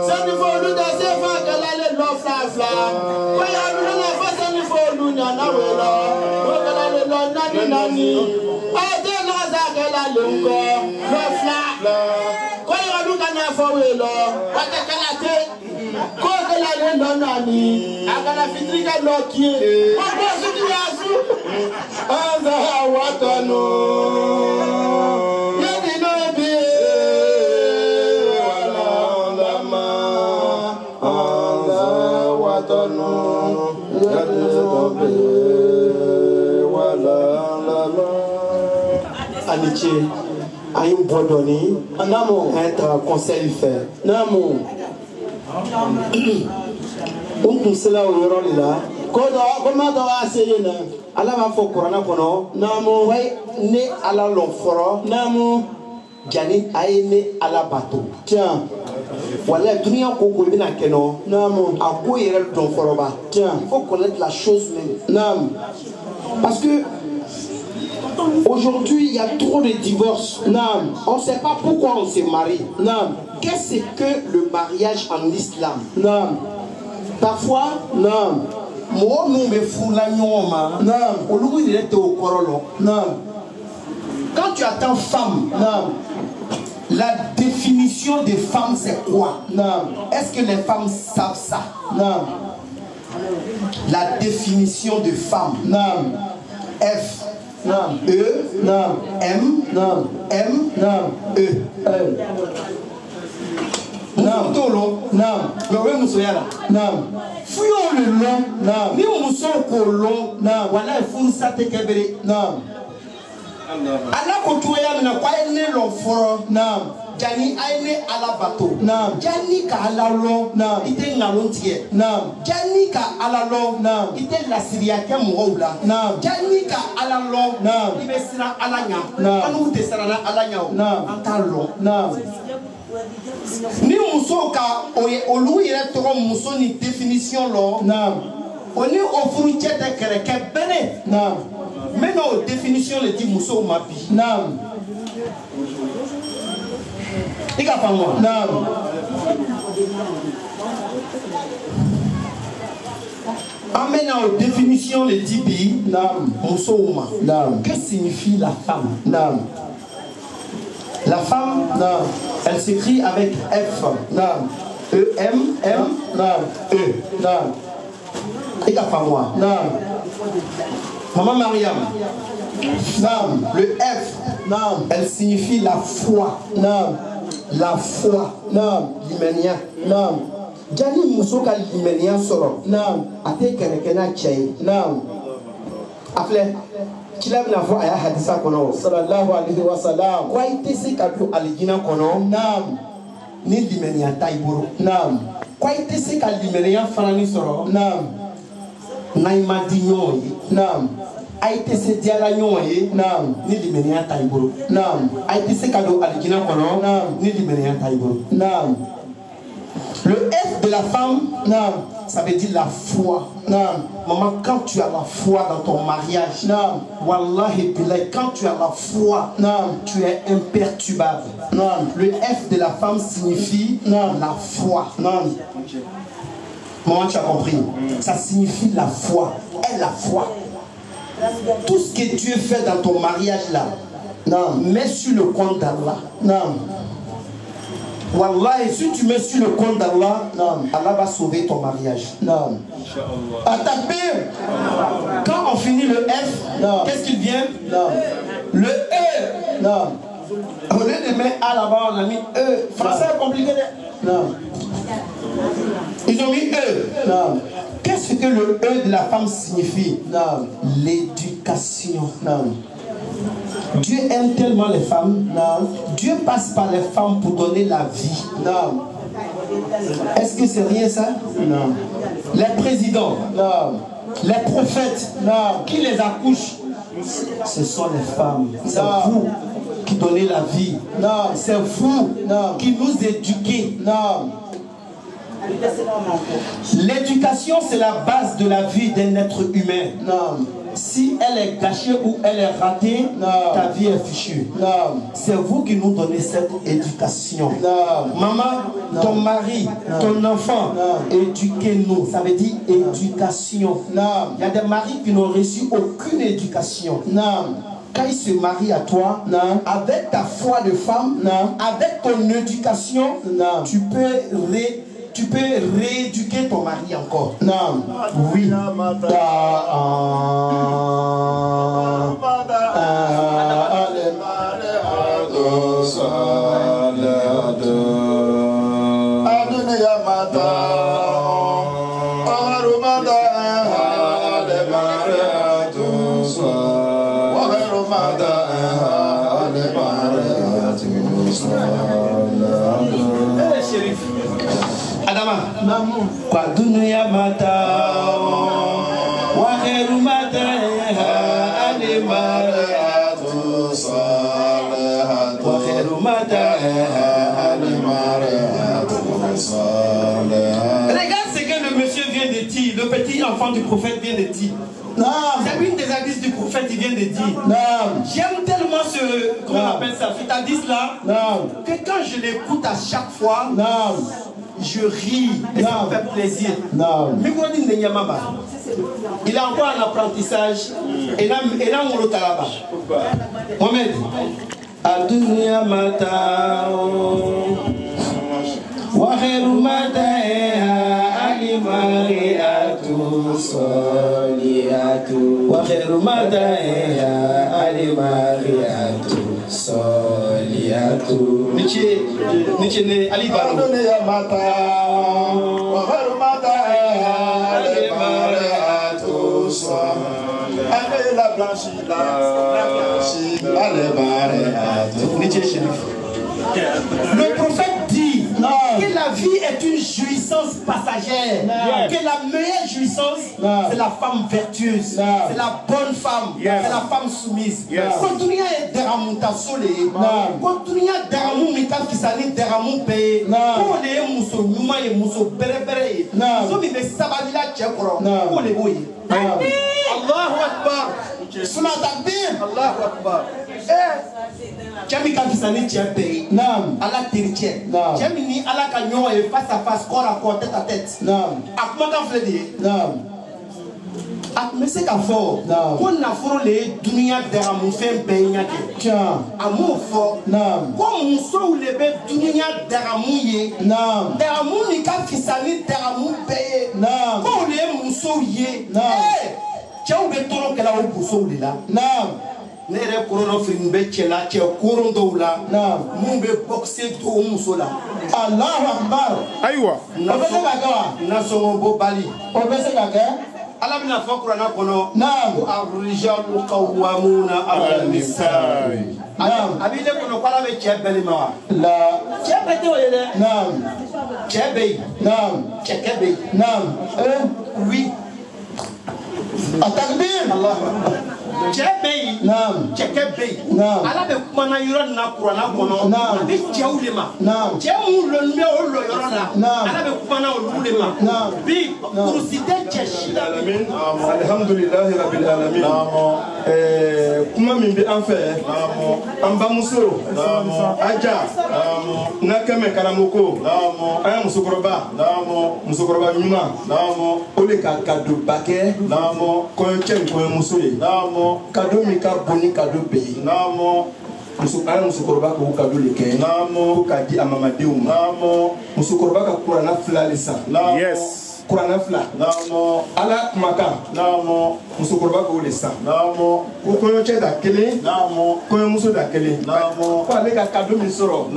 F: sẹ́ni fọ́ọ̀lù dẹ́sẹ̀ fún akẹ́lá lè lọ fúlàfúlà wọ́n yà lù lọ́nà fọ́sẹ́ ní fọ́ọ̀lù ní ànáwó lọ wọ́n kẹ́lá lè lọ nání nání ọdẹ náà sàkẹ́lá lè ń kọ́ lọ fúlà. Fọwọ́ lọ wákẹ́ kálátẹ́ kó kẹ́lá lé lọ́nà ni àgàlà fìtíríkà lọ kí ẹ ọgbọ́n sùn ní yasú ọ̀zà wàtọ̀nù yẹ́nì náà bí wàlá ọ̀làmà ọ̀zà wàtọ̀nù yẹ́nì náà bí wàlá ọ̀làmà.
A: Amitié. A eu Bodoni, un conseil fait. Namo. Sela o yɔrɔ de la. Comment on essayer là? Allah va faire Corona kono. Namo. Ouais, ne ala lɔ fɔlɔ. Namo. Jani aye ne ala bato. Tiens. Voilà, dunia ko ko bina keno. Namo. A ko yɛrɛ dɔn fɔlɔ ba. Tiens. Il faut connaître la chose même. Nam. Parce que aujourd'hui, il y a trop de divorces. On ne sait pas pourquoi on s'est marié. Qu'est-ce que le mariage en islam? Parfois, quand tu attends femme, la définition des femmes, c'est quoi? Est-ce que les femmes savent ça? La définition de femme. F. E, M, E. Tolo, le musoyala. Fuyons le long, ni muso ko long, voilà fun sate kebere. Ala ko tuya na kwa ene lo foro. Jani aine ala bato. Jani ka ala lo, ite ngalon tie. Jani ka ala lo, ite la siria ke mo la. Jani ka ala lo, ibe sira ala nya. Anu te sira na ala nya o. Anta lo. Ni muso ka olu yere to muso ni définition lo. Oni ofuru chete kereke bene. Mais nos définitions le dit muso mabi. Il a pas moi. Amène aux définitions les dibi. Musouma. Que signifie la femme? La femme, elle s'écrit avec F. E, M, E. Il a pas moi. Maman Mariam. Le F, elle signifie la foi. La foi. L'hyménien. Jani muso ka limaniya sɔrɔ. Naam. A tɛ kɛlɛkɛ n'a cɛ ye. Naam. A filɛ. Cila bɛna fɔ a y'a hadisa kɔnɔ. Sallallahu alayhi wa sallam. Ko i tɛ se ka don alijinɛ kɔnɔ. Naam. Ni limaniya t'a i bolo. Naam. Ko i tɛ se ka limaniya farani sɔrɔ. Naam. N'a i ma di ɲɔgɔn ye. Naam. A i tɛ se diyala ɲɔgɔn ye. Naam. Ni limaniya t'a i bolo. Naam. A i tɛ se ka don alijinɛ kɔnɔ. Naam. Ni limaniya t'a i bolo. Naam. Le F de la femme, non, ça veut dire la foi. Non. Maman, quand tu as la foi dans ton mariage, non. Wallahi billah, quand tu as la foi, non, tu es imperturbable. Non. Le F de la femme signifie non. La foi. Non. Maman, tu as compris. Ça signifie la foi. Et la foi. Tout ce que Dieu fait dans ton mariage là, non, mets sur le compte d'Allah. Non. Wallah, si tu mets sur le compte d'Allah, Allah va sauver ton mariage. Non. Atakbir. Quand on finit le F, qu'est-ce qu'il vient? Non. Le E. Non. Au lieu de mettre A là-bas, on a mis E. Français est compliqué. Non. Ils ont mis E. Non. Qu'est-ce que le E de la femme signifie? Non. L'éducation. Non. Dieu aime tellement les femmes. Non. Dieu passe par les femmes pour donner la vie. Non. Est-ce que c'est rien ça? Non. Les présidents. Non. Les prophètes. Non. Qui les accouchent? Ce sont les femmes. C'est vous qui donnez la vie. Non. C'est vous qui nous éduquez. Non. L'éducation, c'est la base de la vie d'un être humain. Non. Si elle est gâchée ou elle est ratée, ta vie est fichue. C'est vous qui nous donnez cette éducation. Maman, ton mari, ton enfant, éduquez-nous. Ça veut dire éducation. Il y a des maris qui n'ont reçu aucune éducation. Quand ils se marient à toi, avec ta foi de femme, avec ton éducation, tu peux rééduquer ton mari encore. Non. Oui. Kwa dunia mata wa khairu mata al-mar'atu salihatu wa khairu mata al-mar'atu salihatu. Regarde ce que le monsieur vient de dire, le petit enfant du prophète vient de dire. C'est une des hadiths du prophète, il vient de dire. J'aime tellement ce, comment on appelle ça, cet hadith là, que quand je l'écoute à chaque fois, je ris et ça me fait plaisir. Il a encore un apprentissage. Et là, on le talaba. Mohamed. Adunia mata wa khairu mata'iha al-mari'atu salihatu wa khairu mata'iha al-mari'atu salihatu. Niche ne Ali Baro. Adunia mata wa khairu mata'iha al-mari'atu salihatu. Avec la blanchie, le prophète dit que la vie est une jouissance passagère, que la meilleure jouissance c'est la femme vertueuse, c'est la bonne femme, c'est la femme soumise. Continuez à deramuta sole, continuez à deramumita kisani deramupe, pour les muso numa et muso berebere, muso mi sabadila chekro, pour les boy. Allahu Akbar. Suna takbir. Allahu Akbar. Jami ka fisani tchebe. Naam. Ala tirche. Naam. Jami ni ala ka nyo e face à face, corps à corps, tête à tête. Naam. Akuma ka fledi. Naam. Akmese ka fo. Naam. Ko na foro le dunia deramu fen be nyake. Tiens. Amu fo. Naam. Ko muso le be dunia deramu ye. Naam. Deramu ni ka fisani deramu be. Naam. Ko le muso ye. Naam. Tiens, vous êtes trop que là où vous là. Non.
F: ne yɛrɛ kɔrɔnɔ firi bɛ cɛ la cɛ koron dɔw la mun bɛ bɔkise to o muso la Allahu Akbar
G: ayiwa
F: o bɛ se ka kɛ wa nasɔngɔ bɔ bali o bɛ se ka kɛ Ala bɛna fɔ kuranɛ kɔnɔ ko ar-rijalu qawwamuna 'ala an-nisaa a b'i ne kɔnɔ ko Ala bɛ cɛ bɛɛ de ma wa cɛ bɛɛ tɛ o ye dɛ cɛ bɛ yen cɛkɛ bɛ yen oui Atakbir cɛ bɛ yen cɛkɛ bɛ yen Ala bɛ kumana yɔrɔ nin na kuranɛ kɔnɔ a bɛ cɛw de ma cɛ minnu lɔnnen bɛ o lɔ yɔrɔ la Ala bɛ kumana olu de ma bi kurusi tɛ cɛ si la
D: alhamdulilahi rabbil alamin kuma min bɛ an fɛ an bamuso aja n'a kɛmɛ karamɔgɔ an ye musokɔrɔba ɲuman o de ka kadoba kɛ kɔɲɔcɛ ni kɔɲɔmuso ye kado min ka bon ni kado bɛɛ ye an ye musokɔrɔba k'o kado de kɛ ko k'a di a mamadenw ma musokɔrɔba ka kuranna 2 de san kuranna 2 Ala kumakan musokɔrɔba k'o de san ko kɔɲɔcɛ da 1 kɔɲɔmuso da 1 ko ale ka kado min sɔrɔ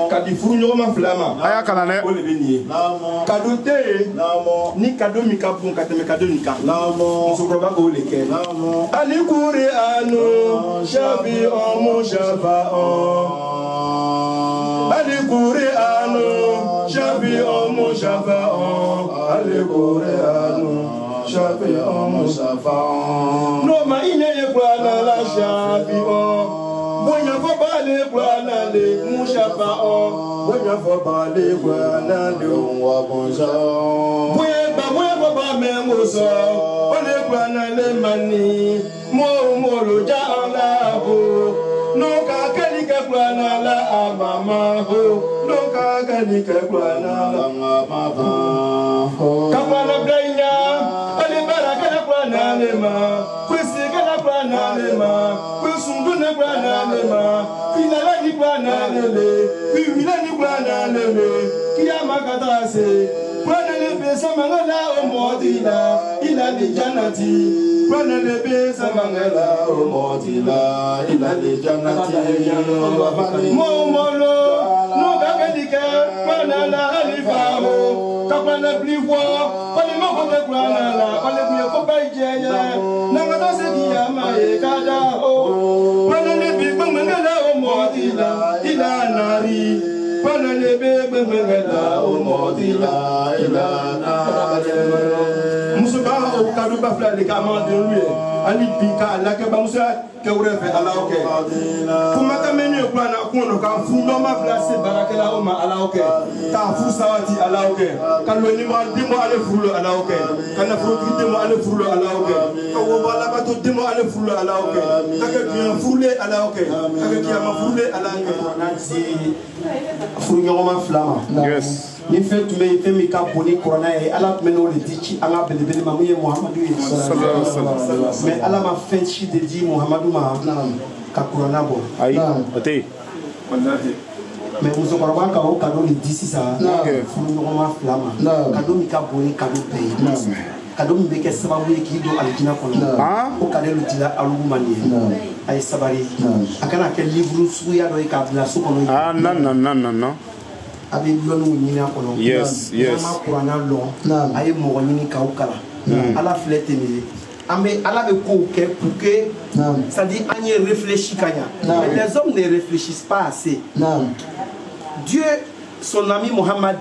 D: ka di furuɲɔgɔnma 2 ma
G: a y'a kalan dɛ
D: o de bɛ nin ye kado tɛ yen ni kado min ka bon ka tɛmɛ kado nin kan musokɔrɔba k'o de kɛ ali kuri anu shabi omu shafa ali kuri anu shabi omu shafa ali kuri anu shabi omu shafa no ma ine ye kwana la shabi bonya fo bale kwana le mu shafa bonya fo bale kwana le wa bonza bonya fo ba me muso ole kwana le mani mo lo ja ala bo no ka kali ka kwana la amama ho no ka kali ka kwana la amama ho ka kwana blenya ale baraka la kwana le ma kwesi ka kwana le ma kwesundu na kwana le ma finala ni kwana le kwimila ni kwana le kiyama kata se kwana le pesa mangala o modila ila di janati kwana le pesa mangala o modila ila di janati momolo no gagadika kwana la alifa o kwana blivo kwana mo ko kwana la kwana buye ko baije na ngata se kiyama e kada o kwana le bi mangala o modila ila nari kwana le bi mangala o modila ila nari musuba o kadu ba fla de kama de lui ali bi ka la ke ba musa ke wure fe ala o ke kuma ka menu ko na ko no ka fu no ma place barakela o ma ala o ke ka fu sawati ala o ke ka lo ni ma dimo ale fulo ala o ke ka na fu dimo ale fulo ala o ke ka wo ba la ba to dimo ale fulo ala o ke ka ke bien fule ala o ke ka ke ya ma fule ala o ke
F: na si fu nyoma flama ni fɛn tun bɛ yen fɛn min ka bon ni kuranna ye Ala tun bɛ n'o de di ci an ka belebele ma mun ye Muhamadu ye mais Ala ma fɛn si de di Muhamadu ma ka kuranna bɔ
G: ayi o tɛ yen
F: mais musokɔrɔba ka o cadeau de di sisan furuɲɔgɔnma 2 ma cadeau min ka bon ni cadeau bɛɛ ye cadeau min bɛ kɛ sababu ye k'i don alijinɛ kɔnɔ o cadeau de dira alugu man ye a ye sabari a kana kɛ livre suguya dɔ ye k'a bila so kɔnɔ a bɛ lɔnniw ɲini a kɔnɔ n'an ma kuranna lɔn a ye mɔgɔ ɲini k'aw kalan Ala filɛ ten de ye an bɛ Ala bɛ kow kɛ pour que c'est-à-dire an ye réfléchi ka ɲa mais les hommes ne réfléchissent pas assez Dieu son ami Mohammed,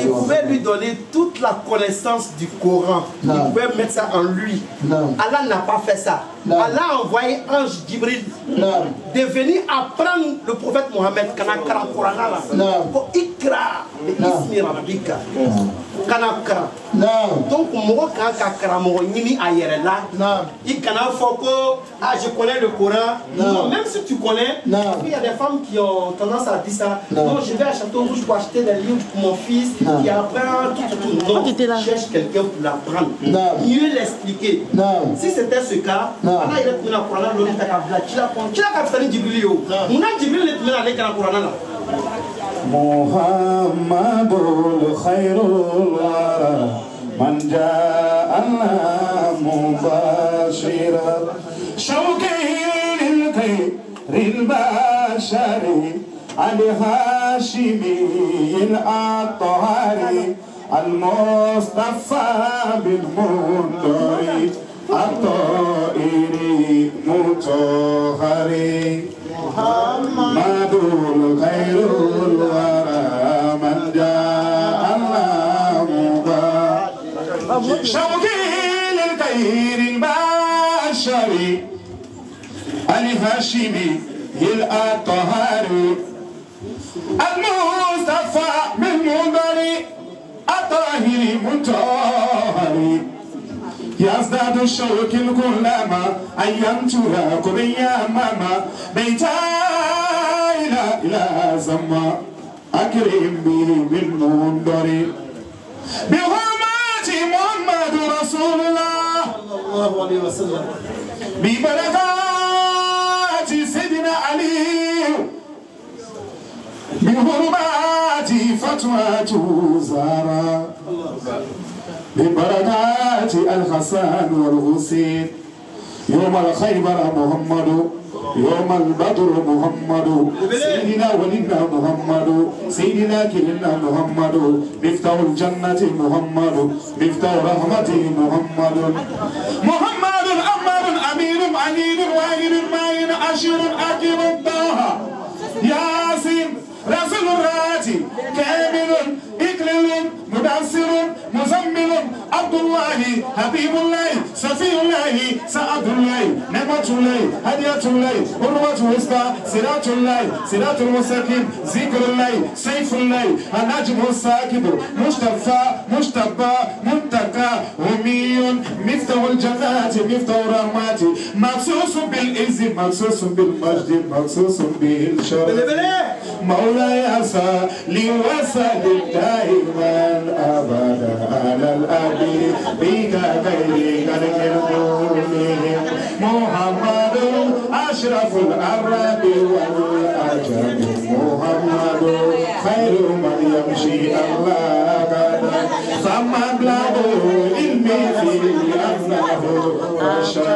F: il pouvait lui donner toute la connaissance du Coran. Il pouvait mettre ça en lui. Allah n'a pas fait ça. Allah a envoyé ange Jibril de venir apprendre le prophète Mohammed kana kara Coran ko ikra bi ismi rabbika kana kara. Donc mɔgɔ kan ka karamɔgɔ ɲini a yɛrɛ la. I kana fɔ ko ah je connais le Coran. Non, même si tu connais, il y a des femmes qui ont tendance à dire ça. Non, je vais à Château Rouge pour acheter des livres pour mon fils qui apprend tout. Non, cherche quelqu'un pour l'apprendre. Mieux l'expliquer. Si c'était ce cas, Allah il est pour Coran là, l'autre takavla, tu l'as capté Jibril yo. Muna Jibril est pour aller dans Coran là.
J: Muhammadul khairul wara man ja'ana mubashira shawqi الهاشمي الأطهري المصطفى بالمنذر الطائر مطهري محمد الخير الورى من جاء الله مبارك شوقي للخير البشري الهاشمي الأطهري المصطفى بالمنذر الطاهر مطهري يزداد الشوق كلما أيمت لكم يا ماما بيتا إلى زما أكرم به بالمنذر بحرمة محمد رسول الله
A: صلى الله عليه وسلم
J: ببركات سيدنا علي بحرمات فتوى زارا ببركات الحسن والحسين يوم الخيبر محمد يوم البدر محمد سيدنا ولينا محمد سيدنا كلنا محمد مفتاح الجنة محمد مفتاح رحمته محمد محمد أمر أمين عنيد واحد ماين أشير أكيد طه ياسين رسول الراتي كامل إكلل مدسر مزمل عبد الله حبيب الله صفي الله سعد الله نعمة الله هدية الله قربة وسطى صراط الله صراط المستقيم ذكر الله سيف الله النجم الساكب مصطفى مجتبى منتقى أمي مفتاح الجنات مفتاح الرحمات مخصوص بالعز مخصوص بالمجد مخصوص بالشرف مولاي صلي وسلم دائما ابدا على الابي بك غيرك الكريم محمد اشرف العرب والاجم محمد خير من يمشي الله فمبلغ علمي في انه بشر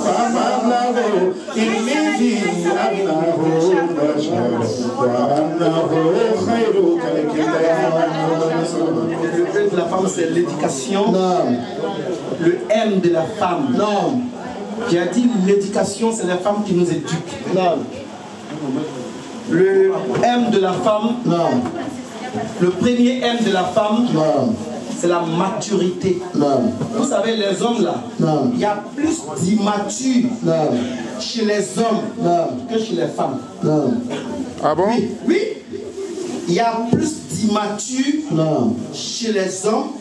J: فمبلغ علمي في انه بشر
A: La femme, c'est l'éducation. Le M de la femme. Non. J'ai dit l'éducation, c'est la femme qui nous éduque. Non. Le M de la femme. Non. Le premier M de la femme. Non. C'est la maturité. Non. Vous savez, les hommes là, non. Il y a plus d'immatures chez les hommes que chez les femmes. Non.
G: Ah bon?
A: Oui, oui. Il y a plus d'immatures chez les hommes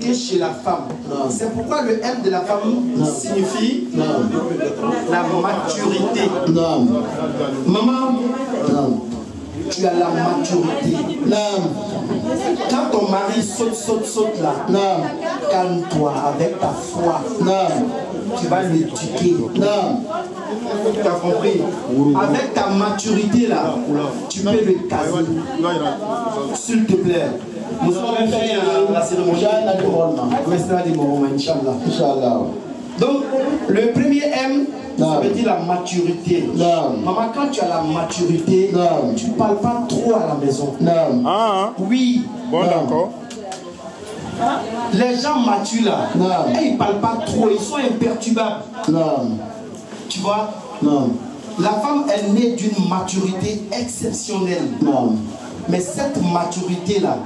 A: que chez la femme. C'est pourquoi le M de la femme signifie la maturité. Maman, tu as la maturité. Quand ton mari saute là, calme-toi avec ta foi. Tu vas l'éduquer. Tu as compris? Avec ta maturité là, tu peux le caser. S'il te plaît. Nous allons faire la cérémonie du Moroma, Inch'Allah. Donc, le premier M, ça veut dire la maturité. Maman, quand tu as la maturité, tu ne parles pas trop à la maison. Oui.
G: Bon, d'accord.
A: Les gens matures là, ils ne parlent pas trop, ils sont imperturbables. Tu vois? La femme est née d'une maturité exceptionnelle. Mais cette maturité là,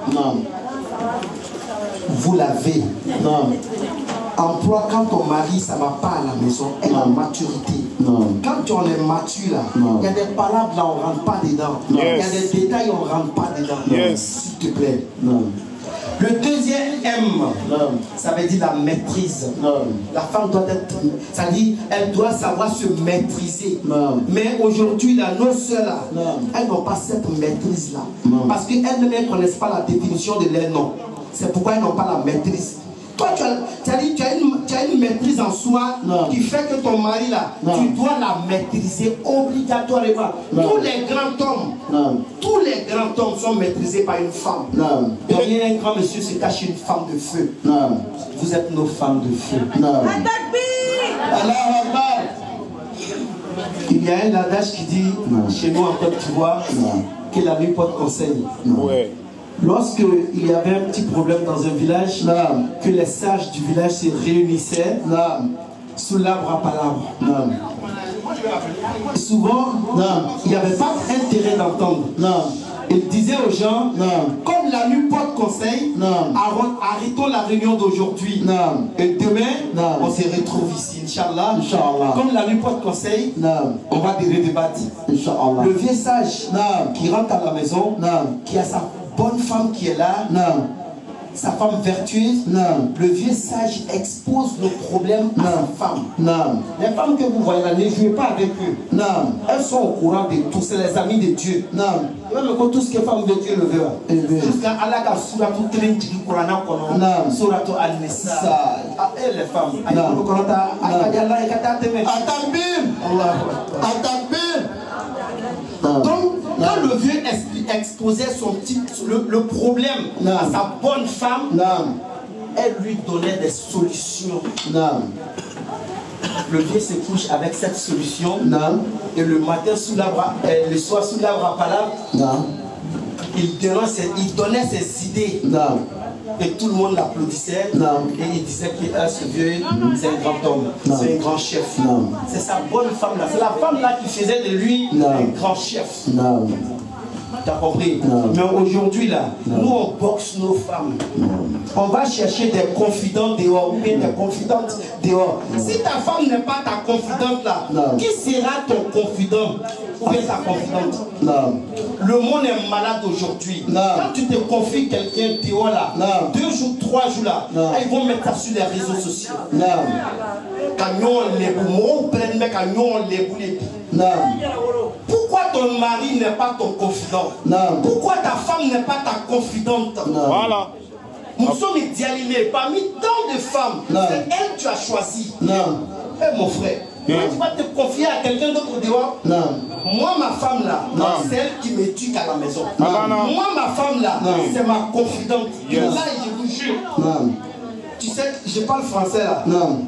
A: vous l'avez. Emploi quand ton mari ça va pas à la maison, elle a maturité. Quand tu en es mature là, il y a des palabres là on rentre pas dedans. Il y a des détails on rentre pas dedans. S'il te plaît. Le deuxième M, ça veut dire la maîtrise. La femme doit être, ça dit, elle doit savoir se maîtriser. Mais aujourd'hui, là, nos soeurs, là, elles n'ont pas cette maîtrise-là. Parce qu'elles ne connaissent pas la définition de leur nom. C'est pourquoi elles n'ont pas la maîtrise. Toi, tu as une maîtrise en soi qui fait que ton mari, là, tu dois la maîtriser obligatoirement. Tous les grands hommes sont maîtrisés par une femme. Derrière un grand monsieur se cache une femme de feu. Vous êtes nos femmes de feu. Il y a un adage qui dit, chez nous en Côte d'Ivoire, que la nuit porte conseil.
G: Ouais.
A: Lorsque il y avait un petit problème dans un village, que les sages du village se réunissaient sous l'arbre à palabre. Souvent, il n'y avait pas intérêt d'entendre. Il disait aux gens, comme la nuit porte conseil, arrêtons la réunion d'aujourd'hui. Et demain, on se retrouve ici, Inch'Allah. Comme la nuit porte conseil, on va débattre. Le vieux sage qui rentre à la maison, qui a sa bonne femme qui est là, sa femme vertueuse, le vieux sage expose le problème à sa femme. Les femmes que vous voyez là, ne jouez pas avec eux. Elles sont au courant de tout, c'est les amis de Dieu. Même quand tout ce que femme veut, Dieu le veut. Jusqu'à Allah qui a suratu Trinity Kurana Kono, suratu Al-Nisa. Et les femmes, donc, quand le vieux exposait le problème à sa bonne femme, elle lui donnait des solutions. Le vieux se couche avec cette solution et le matin sous l'arbre, le soir sous l'arbre à palabre, il donnait ses idées. Et tout le monde l'applaudissait et il disait que ce vieux, c'est un grand homme, c'est un grand chef. C'est sa bonne femme là, c'est la femme là qui faisait de lui un grand chef. T'as compris? Mais aujourd'hui là, nous on boxe nos femmes. On va chercher des confidents dehors ou bien des confidentes dehors. Si ta femme n'est pas ta confidente là, qui sera ton confident ou bien ta confidente? Le monde est malade aujourd'hui. Quand tu te confies quelqu'un dehors là, 2 jours, 3 jours là, ils vont mettre ça sur les réseaux sociaux. Pourquoi ton mari n'est pas ton confident? Pourquoi ta femme n'est pas ta confidente?
G: Voilà.
A: Nous sommes idéalisés. Parmi tant de femmes, c'est elle que tu as choisi. Eh mon frère, tu vas te confier à quelqu'un d'autre dehors? Moi, ma femme là, c'est elle qui m'éduque à la maison. Moi, ma femme là, c'est ma confidente. Là, je vous jure. Tu sais, je parle français là.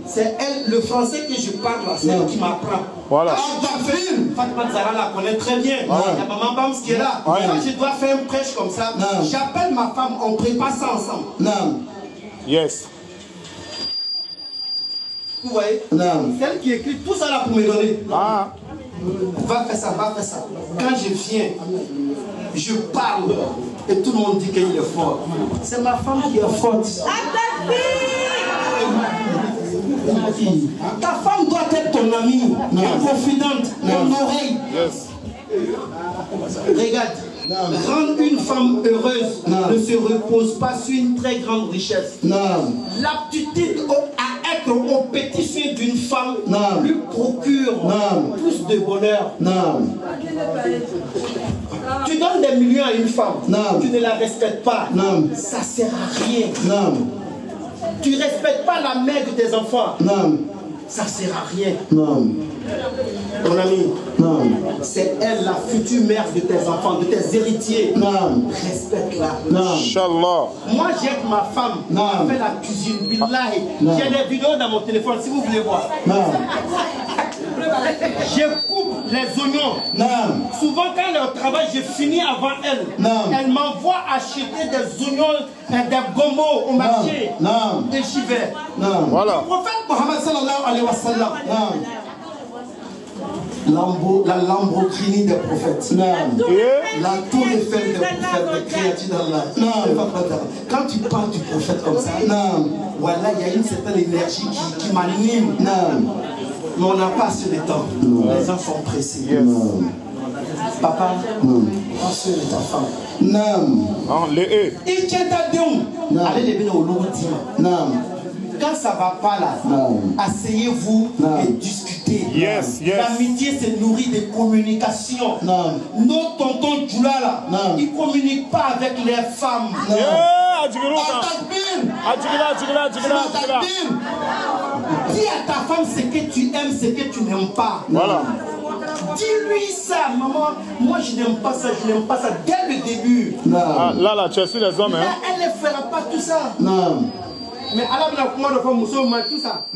A: C'est elle, le français que je parle là, c'est elle qui m'apprend.
G: Voilà.
A: Fatma Zara la connaît très bien. Il y a Maman Bams qui est là. Quand je dois faire une prêche comme ça, j'appelle ma femme, on prépare ça ensemble.
G: Yes.
A: Vous voyez? C'est elle qui écrit tout ça là pour me donner. Va faire ça, va faire ça. Quand je viens, je parle et tout le monde dit qu'il est fort. C'est ma femme qui est forte. Ta femme doit être ton amie, ton confidente, ton oreille. Regarde, rendre une femme heureuse ne se repose pas sur une très grande richesse. L'aptitude à être au petit soin d'une femme lui procure plus de bonheur. Tu donnes des millions à une femme, tu ne la respectes pas, ça ne sert à rien. Tu ne respectes pas la mère de tes enfants, ça ne sert à rien. Mon ami, c'est elle la future mère de tes enfants, de tes héritiers. Respecte-la.
G: Inch'Allah.
A: Moi j'aide ma femme à faire la cuisine. Billahi. J'ai des vidéos dans mon téléphone si vous voulez voir. Je coupe les oignons. Souvent quand elle est au travail, je finis avant elle. Elle m'envoie acheter des oignons, des gomos au marché. Et j'y vais.
G: Voilà.
A: Le prophète Mohammed sallallahu alayhi wa sallam, la Lamborghini des prophètes, la tour Eiffel des prophètes, des créatures d'Allah. Quand tu parles du prophète comme ça, voilà, il y a une certaine énergie qui m'anime. Mais on n'a pas assez de temps. Les gens sont pressés. Papa, prends soin de ta femme. Il tient ta déon. Allez les venir au Louroutima. Quand ça ne va pas là, asseyez-vous et discutez. L'amitié se nourrit de communication. Nos tontons Djoula là, ils ne communiquent pas avec les femmes. Dis à ta femme ce que tu aimes, ce que tu n'aimes pas.
G: Voilà.
A: Dis-lui ça, maman. Moi je n'aime pas ça, je n'aime pas ça dès le début.
G: Là, tu es sur les hommes.
A: Là, elle ne fera pas tout ça. Mais Allah n'a pas de femme, tout ça.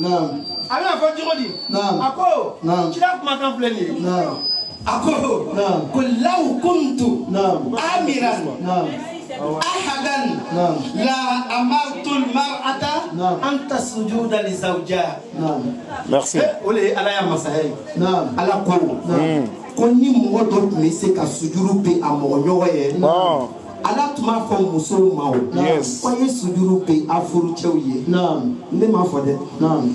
A: Allah n'a pas dit. À quoi? Tu l'as commencé à plaindre. Ako. Kullau kuntu. Amiran. Ahadan. La amartul mar'ata anta sujuda li zawja.
G: Merci.
A: Ole alaya masahay. Ala ko. Ko ni mo do mi se ka sujuru pe amoyo ye. Ala tuma fɔ muso ma o.
G: Yes.
A: Ko ye sujuru pe afuru cɛw ye. Ne m'a fɔ dɛ.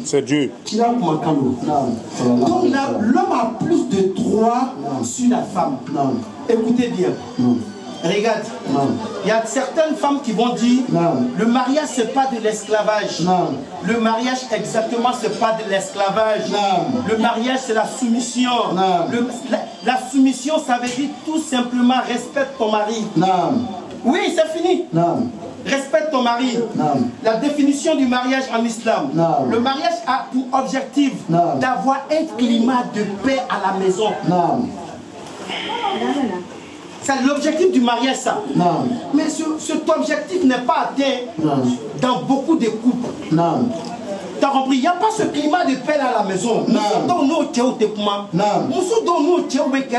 G: C'est Dieu.
A: Kira kumakan don. Donc là, l'homme a plus de droits sur la femme. Écoutez bien. Regarde, il y a certaines femmes qui vont dire le mariage c'est pas de l'esclavage. Le mariage exactement c'est pas de l'esclavage. Le mariage c'est la soumission. La soumission ça veut dire tout simplement respecte ton mari. Oui, c'est fini. Respecte ton mari. La définition du mariage en islam. Le mariage a pour objectif d'avoir un climat de paix à la maison. C'est l'objectif du mariage, ça. Mais cet objectif n'est pas atteint dans beaucoup de couples. T'as compris? Il n'y a pas ce climat de paix à la maison. Nous sommes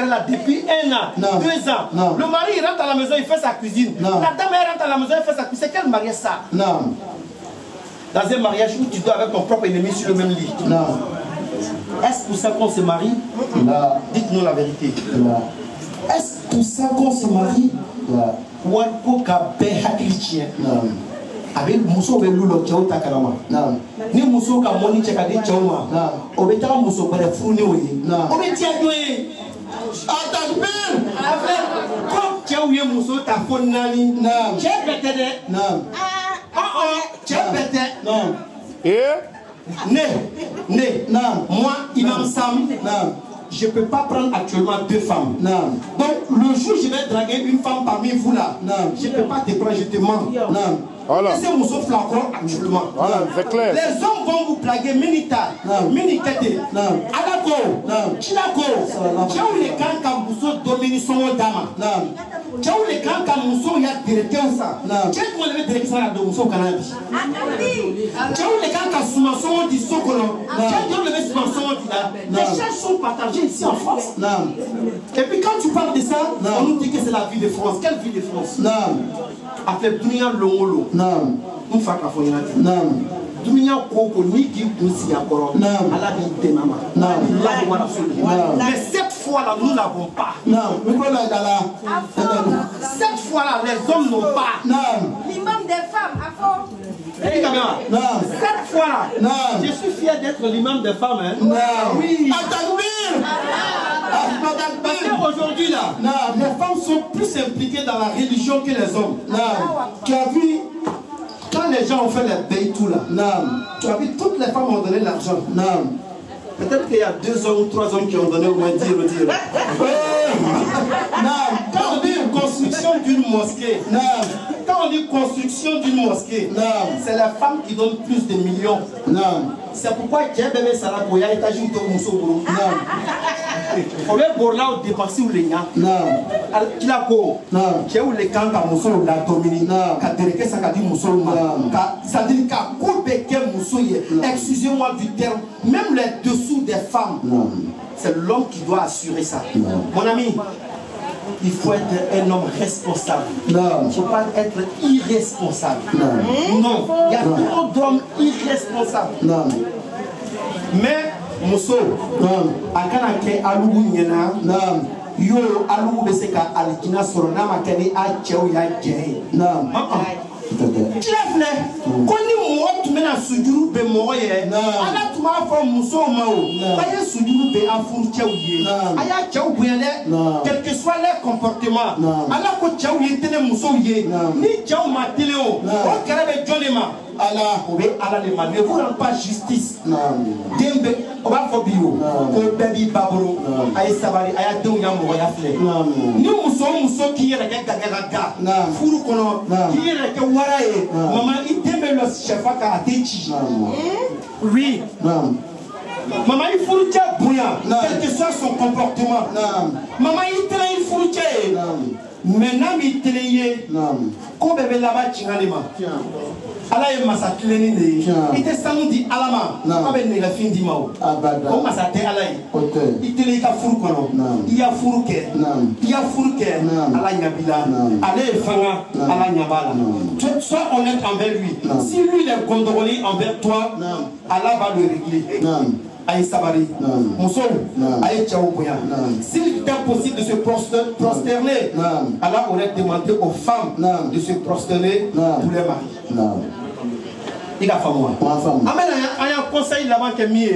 A: là depuis 1 an, 2 ans. Le mari il rentre à la maison, il fait sa cuisine. La dame elle rentre à la maison, elle fait sa cuisine. C'est quel mariage ça? Dans un mariage où tu dois avec ton propre ennemi sur le même lit. Est-ce pour ça qu'on se marie? Dites-nous la vérité. Est-ce pour ça qu'on se marie? Ou ka be hakili tiɲɛ a bɛ muso bɛ lu lɔ cɛw ta kalama ni muso ka mɔni cɛ ka di cɛw ma o bɛ taga muso wɛrɛ furu ni o ye o bɛ tiɲɛ dɔ ye a ta bɛn a filɛ ko cɛw ye muso ta fo 4 cɛ bɛɛ tɛ dɛ cɛ bɛɛ tɛ moi Imam Sam je ne peux pas prendre actuellement 2 femmes. Donc, le jour où je vais draguer une femme parmi vous là, je ne peux pas te prendre, je te mens. C'est mon flacon actuellement.
G: C'est clair.
A: Les hommes vont vous plaguer minita, minikete, alako, chilako, tchao les kan kambuso domini son dama. Tchao les kan kambuso ya directeur ça. Tchao moi le directeur ça de muso kanabi. Tchao les kan kasuma son di sokolo. Tchao le suma son di là. Les charges sont partagées ici en France. Et puis quand tu parles de ça, on nous dit que c'est la vie de France. Quelle vie de France? Après dunia longolo. On fait la folie. Dunia koko ni qui aussi encore. Allah dit démama. Mais cette fois-là, nous n'avons pas. Cette fois-là, les hommes n'ont pas.
K: L'imam des femmes, à fond.
A: Cette fois-là, je suis fier d'être l'imam des femmes. Oui. Parce qu'aujourd'hui, là, les femmes sont plus impliquées dans la religion que les hommes. Tu as vu, quand les gens ont fait les beitou là, tu as vu, toutes les femmes ont donné l'argent. Peut-être qu'il y a 2 hommes ou 3 hommes qui ont donné au moins 10 euros. Quand on dit construction d'une mosquée, quand on dit construction d'une mosquée, c'est la femme qui donne plus de millions. C'est pourquoi j'ai bébé Sarakoya et Tajou de Moussobourou. On va pour là où dépasser ou les gars. Qui l'a co, qui est où les camps à Mousso la domine, qui a délégué ça, qui a dit Mousso, ça dit qu'à couper quel Mousso, excusez-moi du terme, même les dessous des femmes, c'est l'homme qui doit assurer ça. Mon ami, il faut être un homme responsable. Il ne faut pas être irresponsable. Non, il y a trop d'hommes irresponsables. Mais, Mousso, akana ke alugu nyena, yo alugu beseka alikina soro na makeni a cheu ya jei. Klefle, koni mo tumena sujuru be moye. Ala tuma fo Mousso mao. Baye sujuru be afun cheu ye. Aya cheu buyele, quel que soit leur comportement. Ala ko cheu ye tene Mousso ye. Ni cheu matele o. O kerebe jonema. Allah, ne vous rend pas justice. Dembe, on va faire bio. On baby baboro. Aïe sabari, aïe deux yambo yafle. Ni muso qui est avec gagaraga. Furu kono, qui est avec warae. Maman, il dembe le chef à atechi. Oui. Maman, il faut le dire bouillant, quel que soit son comportement. Maman, il traîne, il faut le dire. Maintenant, il est comme bébé là-bas, Tchingalema. Allah est massa clénine. Il était samedi à la main. Avec les filles d'Imao. On massa té Allah. Il te l'a fourkono. Il y a fourké. Il y a fourké. Allah Yabila. Allez, Fanga. Allah Yabala. Sois honnête envers lui. Si lui est condamné envers toi, Allah va le régler. Aïe Sabari, Moussol, Aïe Tchaouboya. S'il était possible de se prosterner, Allah aurait demandé aux femmes de se prosterner pour les maris. Il a fait moi. Amen, il y a un conseil là-bas qui est mis.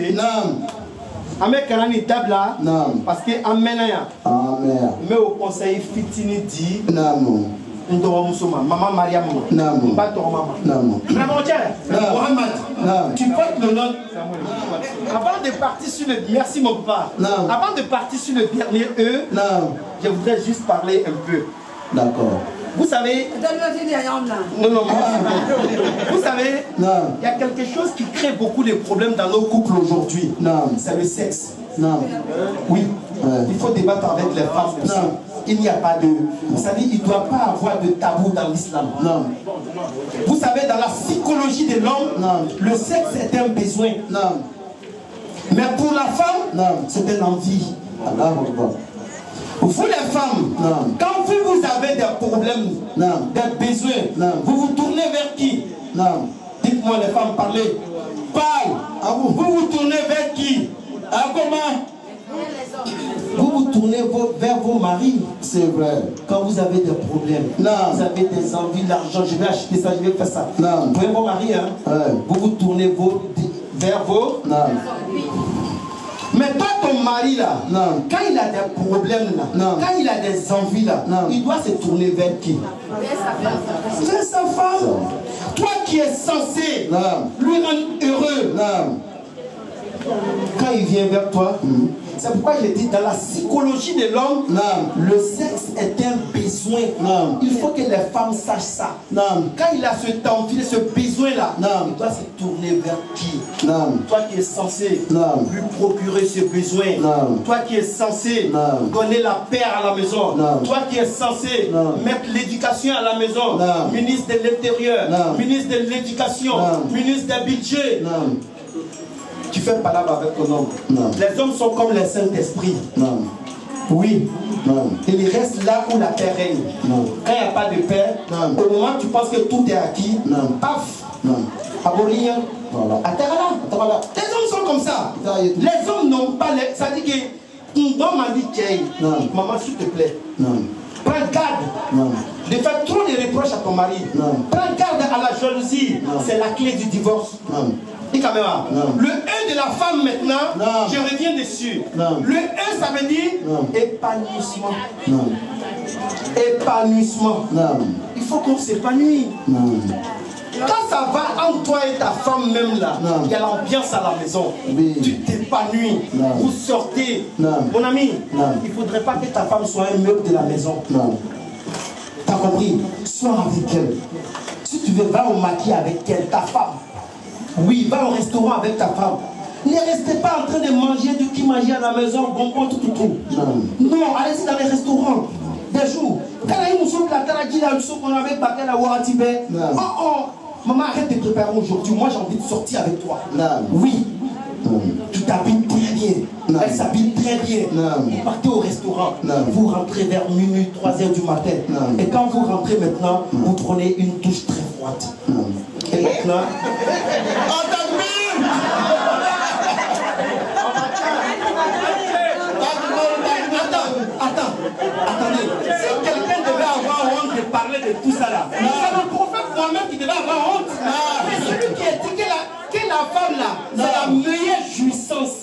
A: Amen, il y a une table là. Parce que Amen, mais au conseil fitini dit. Maman Mariam, Mohamed, tu portes le nom. Avant de partir sur le merci mon papa. Avant de partir sur le dernier E, je voudrais juste parler un peu.
F: D'accord.
A: Vous savez, non, vous savez, il y a quelque chose qui crée beaucoup de problèmes dans nos couples aujourd'hui. C'est le sexe. Oui, il faut débattre avec les femmes. Il n'y a pas de... Vous savez, il ne doit pas avoir de tabou dans l'islam. Vous savez, dans la psychologie de l'homme, le sexe est un besoin. Mais pour la femme, c'est une envie. Vous les femmes, quand vous avez des problèmes, des besoins, vous vous tournez vers qui? Dites-moi les femmes, parlez. Parle. Vous vous tournez vers qui? Comment? Vous vous tournez vers vos maris. C'est vrai. Quand vous avez des problèmes, vous avez des envies d'argent, je vais acheter ça, je vais faire ça. Vous voyez vos maris, vous vous tournez vers vos... Mais toi, ton mari là, quand il a des problèmes là, quand il a des envies là, il doit se tourner vers qui? Vers sa femme. Toi qui es censé lui rendre heureux, quand il vient vers toi, c'est pourquoi je dis dans la psychologie de l'homme, le sexe est un besoin. Il faut que les femmes sachent ça. Quand il a ce temps, ce besoin-là, il doit se tourner vers qui? Toi qui es censé lui procurer ce besoin. Toi qui es censé donner la paix à la maison. Toi qui es censé mettre l'éducation à la maison. Ministre de l'Intérieur, ministre de l'Éducation, ministre des budgets. Tu fais palabre avec ton homme. Les hommes sont comme les Saint-Esprit. Oui. Ils restent là où la paix règne. Quand il n'y a pas de paix, au moment où tu penses que tout est acquis, paf, abolir. Les hommes sont comme ça. Les hommes n'ont pas les... Ça dit que ton homme m'a dit, maman, s'il te plaît, prends garde de faire trop de reproches à ton mari. Prends garde à la jalousie. C'est la clé du divorce. Le E de la femme maintenant, je reviens dessus. Le E, ça veut dire épanouissement. Épanouissement. Il faut qu'on s'épanouisse. Quand ça va entre toi et ta femme même là, il y a l'ambiance à la maison. Tu t'épanouis. Vous sortez. Mon ami, il ne faudrait pas que ta femme soit un meuble de la maison. T'as compris? Sois avec elle. Si tu veux, va au maquis avec elle, ta femme. Oui, va au restaurant avec ta femme. Ne restez pas en train de manger du qui manger à la maison, bonbon, tout. Non, allez-y dans les restaurants. Des jours. Quand il nous sommes là, qu'on avait battu la Ouaratibé. Oh, maman, arrête de préparer aujourd'hui. Moi, j'ai envie de sortir avec toi. Oui. Tu t'habilles très bien. Elle s'habille très bien. Vous partez au restaurant. Vous rentrez vers minuit, 3h du matin. Et quand vous rentrez maintenant, vous prenez une douche très froide. Et maintenant... Attendez. Si quelqu'un devait avoir honte de parler de tout ça là, c'est le prophète Mohamed qui devait avoir honte. Mais celui qui a dit que la femme là, c'est la meilleure jouissance.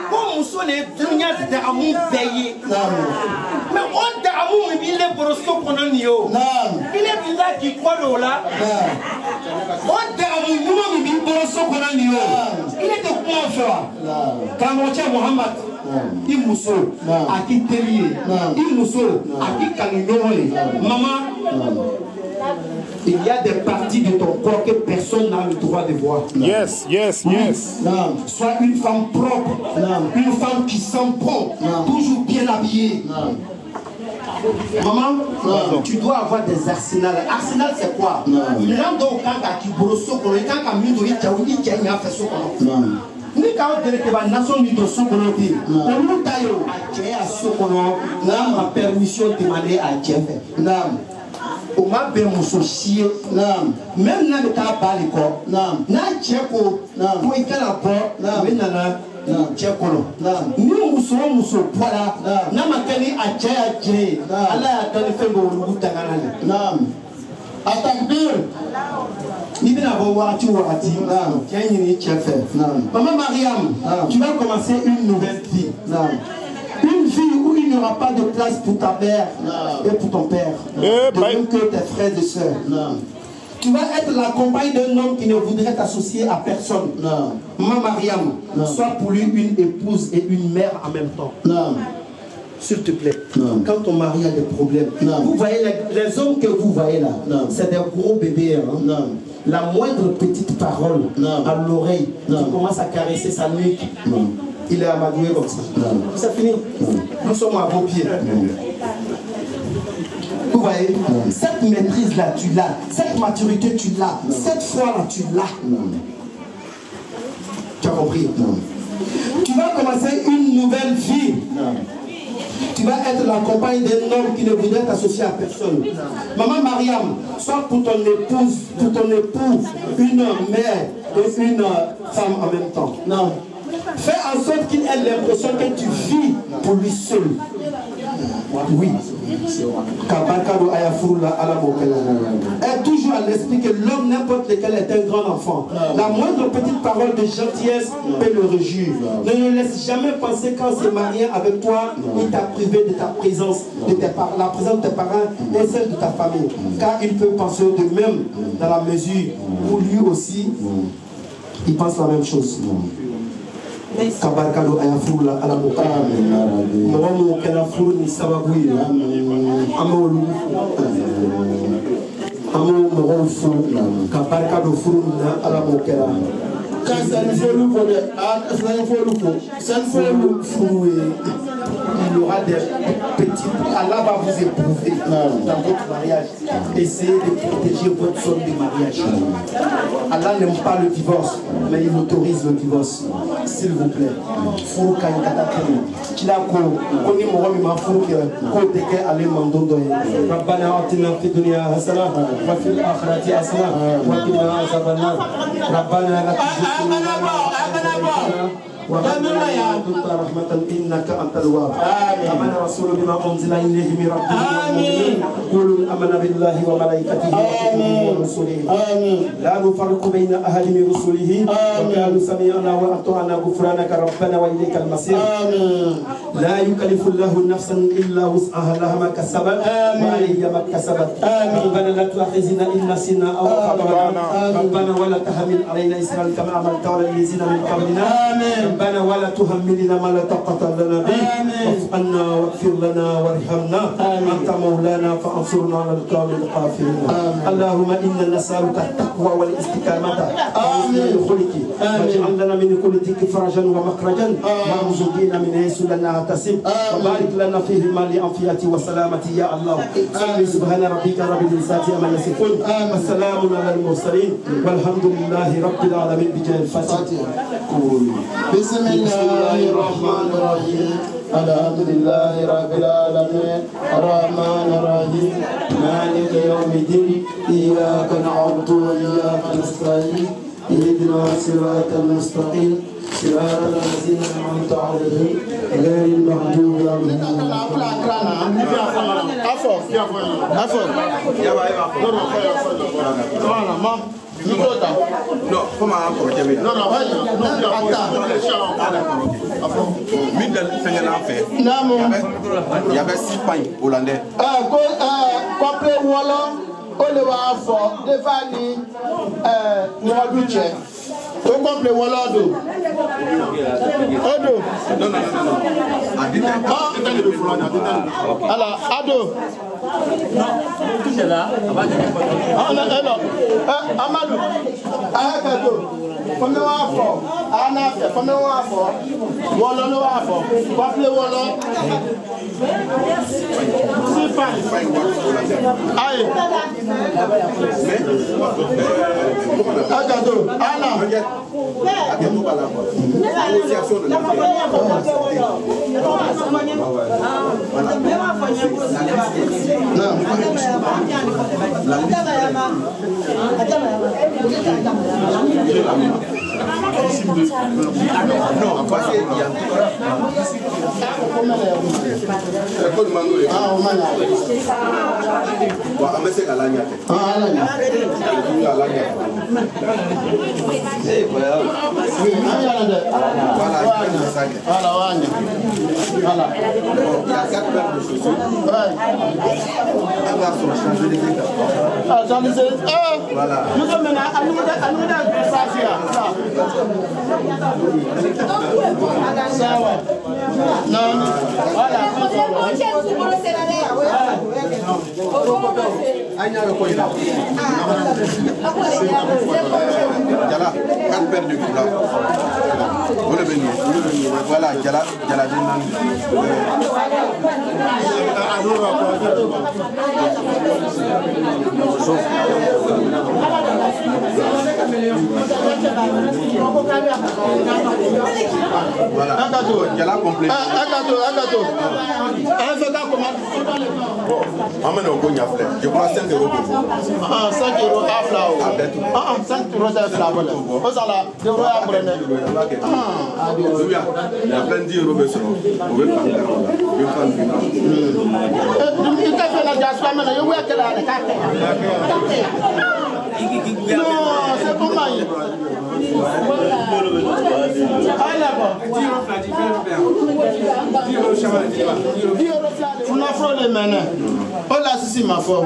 A: Comme nous sommes les derniers d'amour payés. Mais on d'amour, il est boroscope qu'on a nio. Il est là qui croit là. On d'amour, nous, il est boroscope qu'on a nio. Il est de quoi faire? Quand Mohamed. Il mousso à qui terrier, il mousso à qui canignoler. Maman, il y a des parties de ton corps que personne n'a le droit de voir.
G: Yes.
A: Sois une femme propre, une femme qui sent bon, toujours bien habillée. Maman, tu dois avoir des arsenals. Arsenal, c'est quoi? Ni kawo dele ke ba nation ni to sokono ti olu tayo a cɛ a sokono n'a ma permission demander a cɛ fɛ naam o ma bɛn muso si ye naam même n'a bɛ taa bali kɔ naam n'a cɛ ko naam ko I kana bɔ naam o nana cɛ kɔnɔ naam ni muso o muso bɔra n'a ma kɛ ni a cɛ y'a jɛ ye Ala y'a dɔn ni fɛn dɔ olu dangana ni naam a takbir ni bɛna bɔ wagati o wagati cɛ ɲini cɛ fɛ maman Mariam tu vas commencer une nouvelle vie une vie où il n'y aura pas de place pour ta mère et pour ton père de même que tes frères et sœurs tu vas être la compagne d'un homme qui ne voudrait t'associer à personne maman Mariam sois pour lui une épouse et une mère en même temps s'il te plaît, quand ton mari a des problèmes, vous voyez les hommes que vous voyez là, c'est des gros bébés. Hein? La moindre petite parole à l'oreille, qui commence à caresser sa nuque, il est amadoué comme ça. C'est fini. Nous sommes à vos pieds. Vous voyez, cette maîtrise là, tu l'as. Cette maturité, tu l'as. Cette foi là, tu l'as. Tu as compris? Tu vas commencer une nouvelle vie. Tu vas être la compagne d'un homme qui ne voudrait t'associer à personne. Maman Mariam, sois pour ton épouse, pour ton époux, une mère et une femme en même temps. Non. Fais en sorte qu'il ait l'impression que tu vis pour lui seul. Oui. Aie toujours à l'esprit que l'homme, n'importe lequel, est un grand enfant. La moindre petite parole de gentillesse peut le réjouir. Ne le laisse jamais penser quand c'est marié avec toi, il t'a privé de ta présence, de la présence de tes parents et celle de ta famille. Car il peut penser de même dans la mesure où lui aussi, il pense la même chose. Kabarkado ayafuru la ala moka mwamu kena furu ni sababu ye amo mwamu furu kabarkado furu na ala mokera quand il y aura des petits. Allah va vous éprouver dans votre mariage. Essayez de protéger votre zone de mariage. Allah n'aime pas le divorce, mais il autorise le divorce. S'il vous plaît. Furu kankata kene. Kilako koni moromi ma furu ke ko teke ale mandondo ye. Rabbana atina fid dunya hasana wa fil akhirati hasana wa qina azaban nar. Rabbana la رحمة إنك أنت الوهاب آمن الرسول بما أنزل إليه من ربه والمؤمنين قولوا آمنا بالله وملائكته ورسله لا نفرق بين أحد من رسله وقالوا سمعنا وأطعنا غفرانك ربنا وإليك المصير لا يكلف الله نفسا إلا وسعها لها ما كسبت وعليها ما كسبت ربنا لا تؤاخذنا إن نسينا أو أخطأنا ربنا ولا تحمل علينا إصرا كما عملت على الذين من قبلنا ربنا ولا تحملنا ما لا طاقة لنا به واعف عنا واغفر لنا وارحمنا أنت مولانا فانصرنا على القوم الكافرين اللهم إنا نسألك التقوى والاستقامة وحسن الخلق واجعل لنا من كل ضيق فرجا ومخرجا وارزقنا من حيث لا نحتسب وبارك لنا فيه ما لأنفيتي وسلامتي يا الله سبحان ربك رب العزة عما يصفون والسلام على المرسلين والحمد لله رب العالمين بجاه الفاتحة. بسم الله الرحمن الرحيم الحمد لله رب العالمين الرحمن الرحيم مالك يوم الدين إياك نعبد وإياك نستعين اهدنا الصراط المستقيم صراط الذين أنعمت عليهم غير المغضوب عليهم.
B: Non, comment encore tu veux? Non, il y avait 6 pagnes hollandais.
L: Au complet, voilà Odo. Odo. Non. Alors, Ado.
C: C'est là.
L: Amadou. Ado. Combien on a fort? Ana fẹ́ fọ́nmẹ́ wọn àfọ̀ wọlọ́ ló wà àfọ̀ kọ́pìlẹ̀ wọlọ́. Sí fine. Aye. Agado Ana.
H: Voilà, Jala voilà, Jala complet.
L: Agato.
H: Amène au Gonia Fleur. Je prends 5 €.
L: 5 € à flower. 5 € à flower. Au salaire, je vois à prendre.
H: Il y a plein de 10 €. On veut prendre.
L: Il t'a fait la diaspora, mais il y a que la carte. Non, c'est pour moi. On a fait les mains. Oh là, c'est ma faute.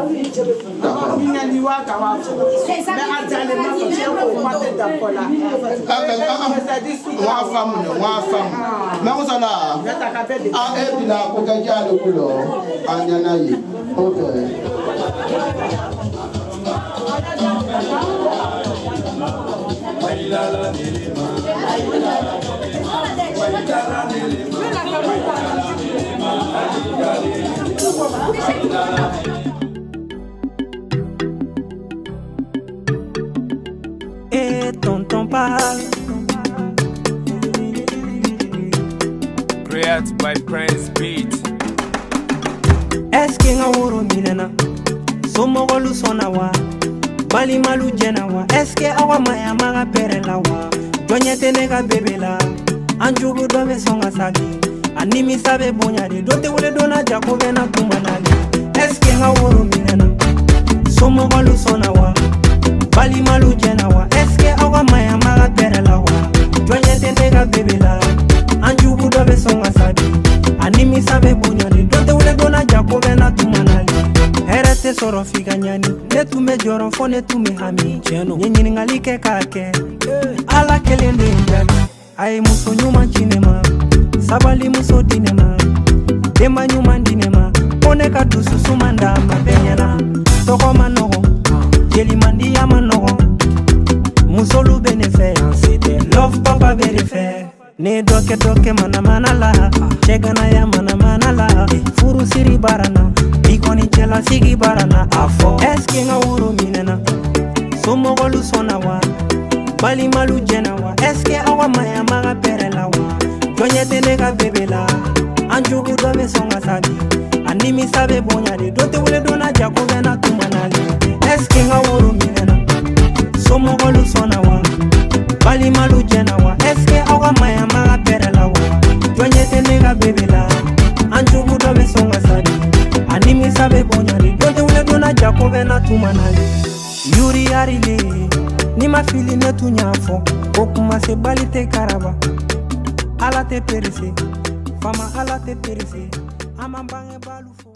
M: Et tonton parle.
N: Created by Prince Beat.
M: Est-ce que nga woro minena? Somogolu sonawa. Bali malu jenawa. Est-ce que awa maya maga perelawa? Jonyete nega bebela. Anjugu dobe songa sagi. Animi sabe bonyade. Dote wole dona jakobe na kumanali. Est-ce que nga woro minena? Somogolu sonawa. Bali malu jenawa. Est-ce que awa maya maga perelawa? Jonyete nega bebela. Anjugu dobe songa sagi. Animi sabe bonyade. Dote wole dona jakobe na kumanali. Herete soro figa nyani. Netu me joron fo netu me hami. Nyenyini ngalike kake. Ala kelendo injali. Aye muso nyuma chinema. Sabali muso dinema. Dema nyuma dinema. One katu susumanda mabenyana. Toko manogo. Jeli mandi ya manogo. Musolu benefe. C'était love papa benefe. Ne doke doke mana mana la. Chegana ya mana mana la. Furu siri barana. Ikoni chela sigi barana. Afo. Eske nga uru minena. Somogolu sonawa. Bali malu jenawa. Eske awa maya maga perelawa. Jonyete nega bebela. Anjugu dobe songa sabi. Animi sabe bonyade. Dote wole dona jakobe na kumanali. Eske nga uru minena. Somogolu sonawa. Bali malu jenawa. Eske awa maya maga perelawa. Jonyete nega bebela. Anjugu dobe songa sabi. Animi sabe bonyade. Dote wole dona jakobe na kumanali. Yuri yarile. Ni ma fili ne tu nyafo. Okuma se bali te karaba. Ala te perese. Fama ala te perese. Amambange balu fo.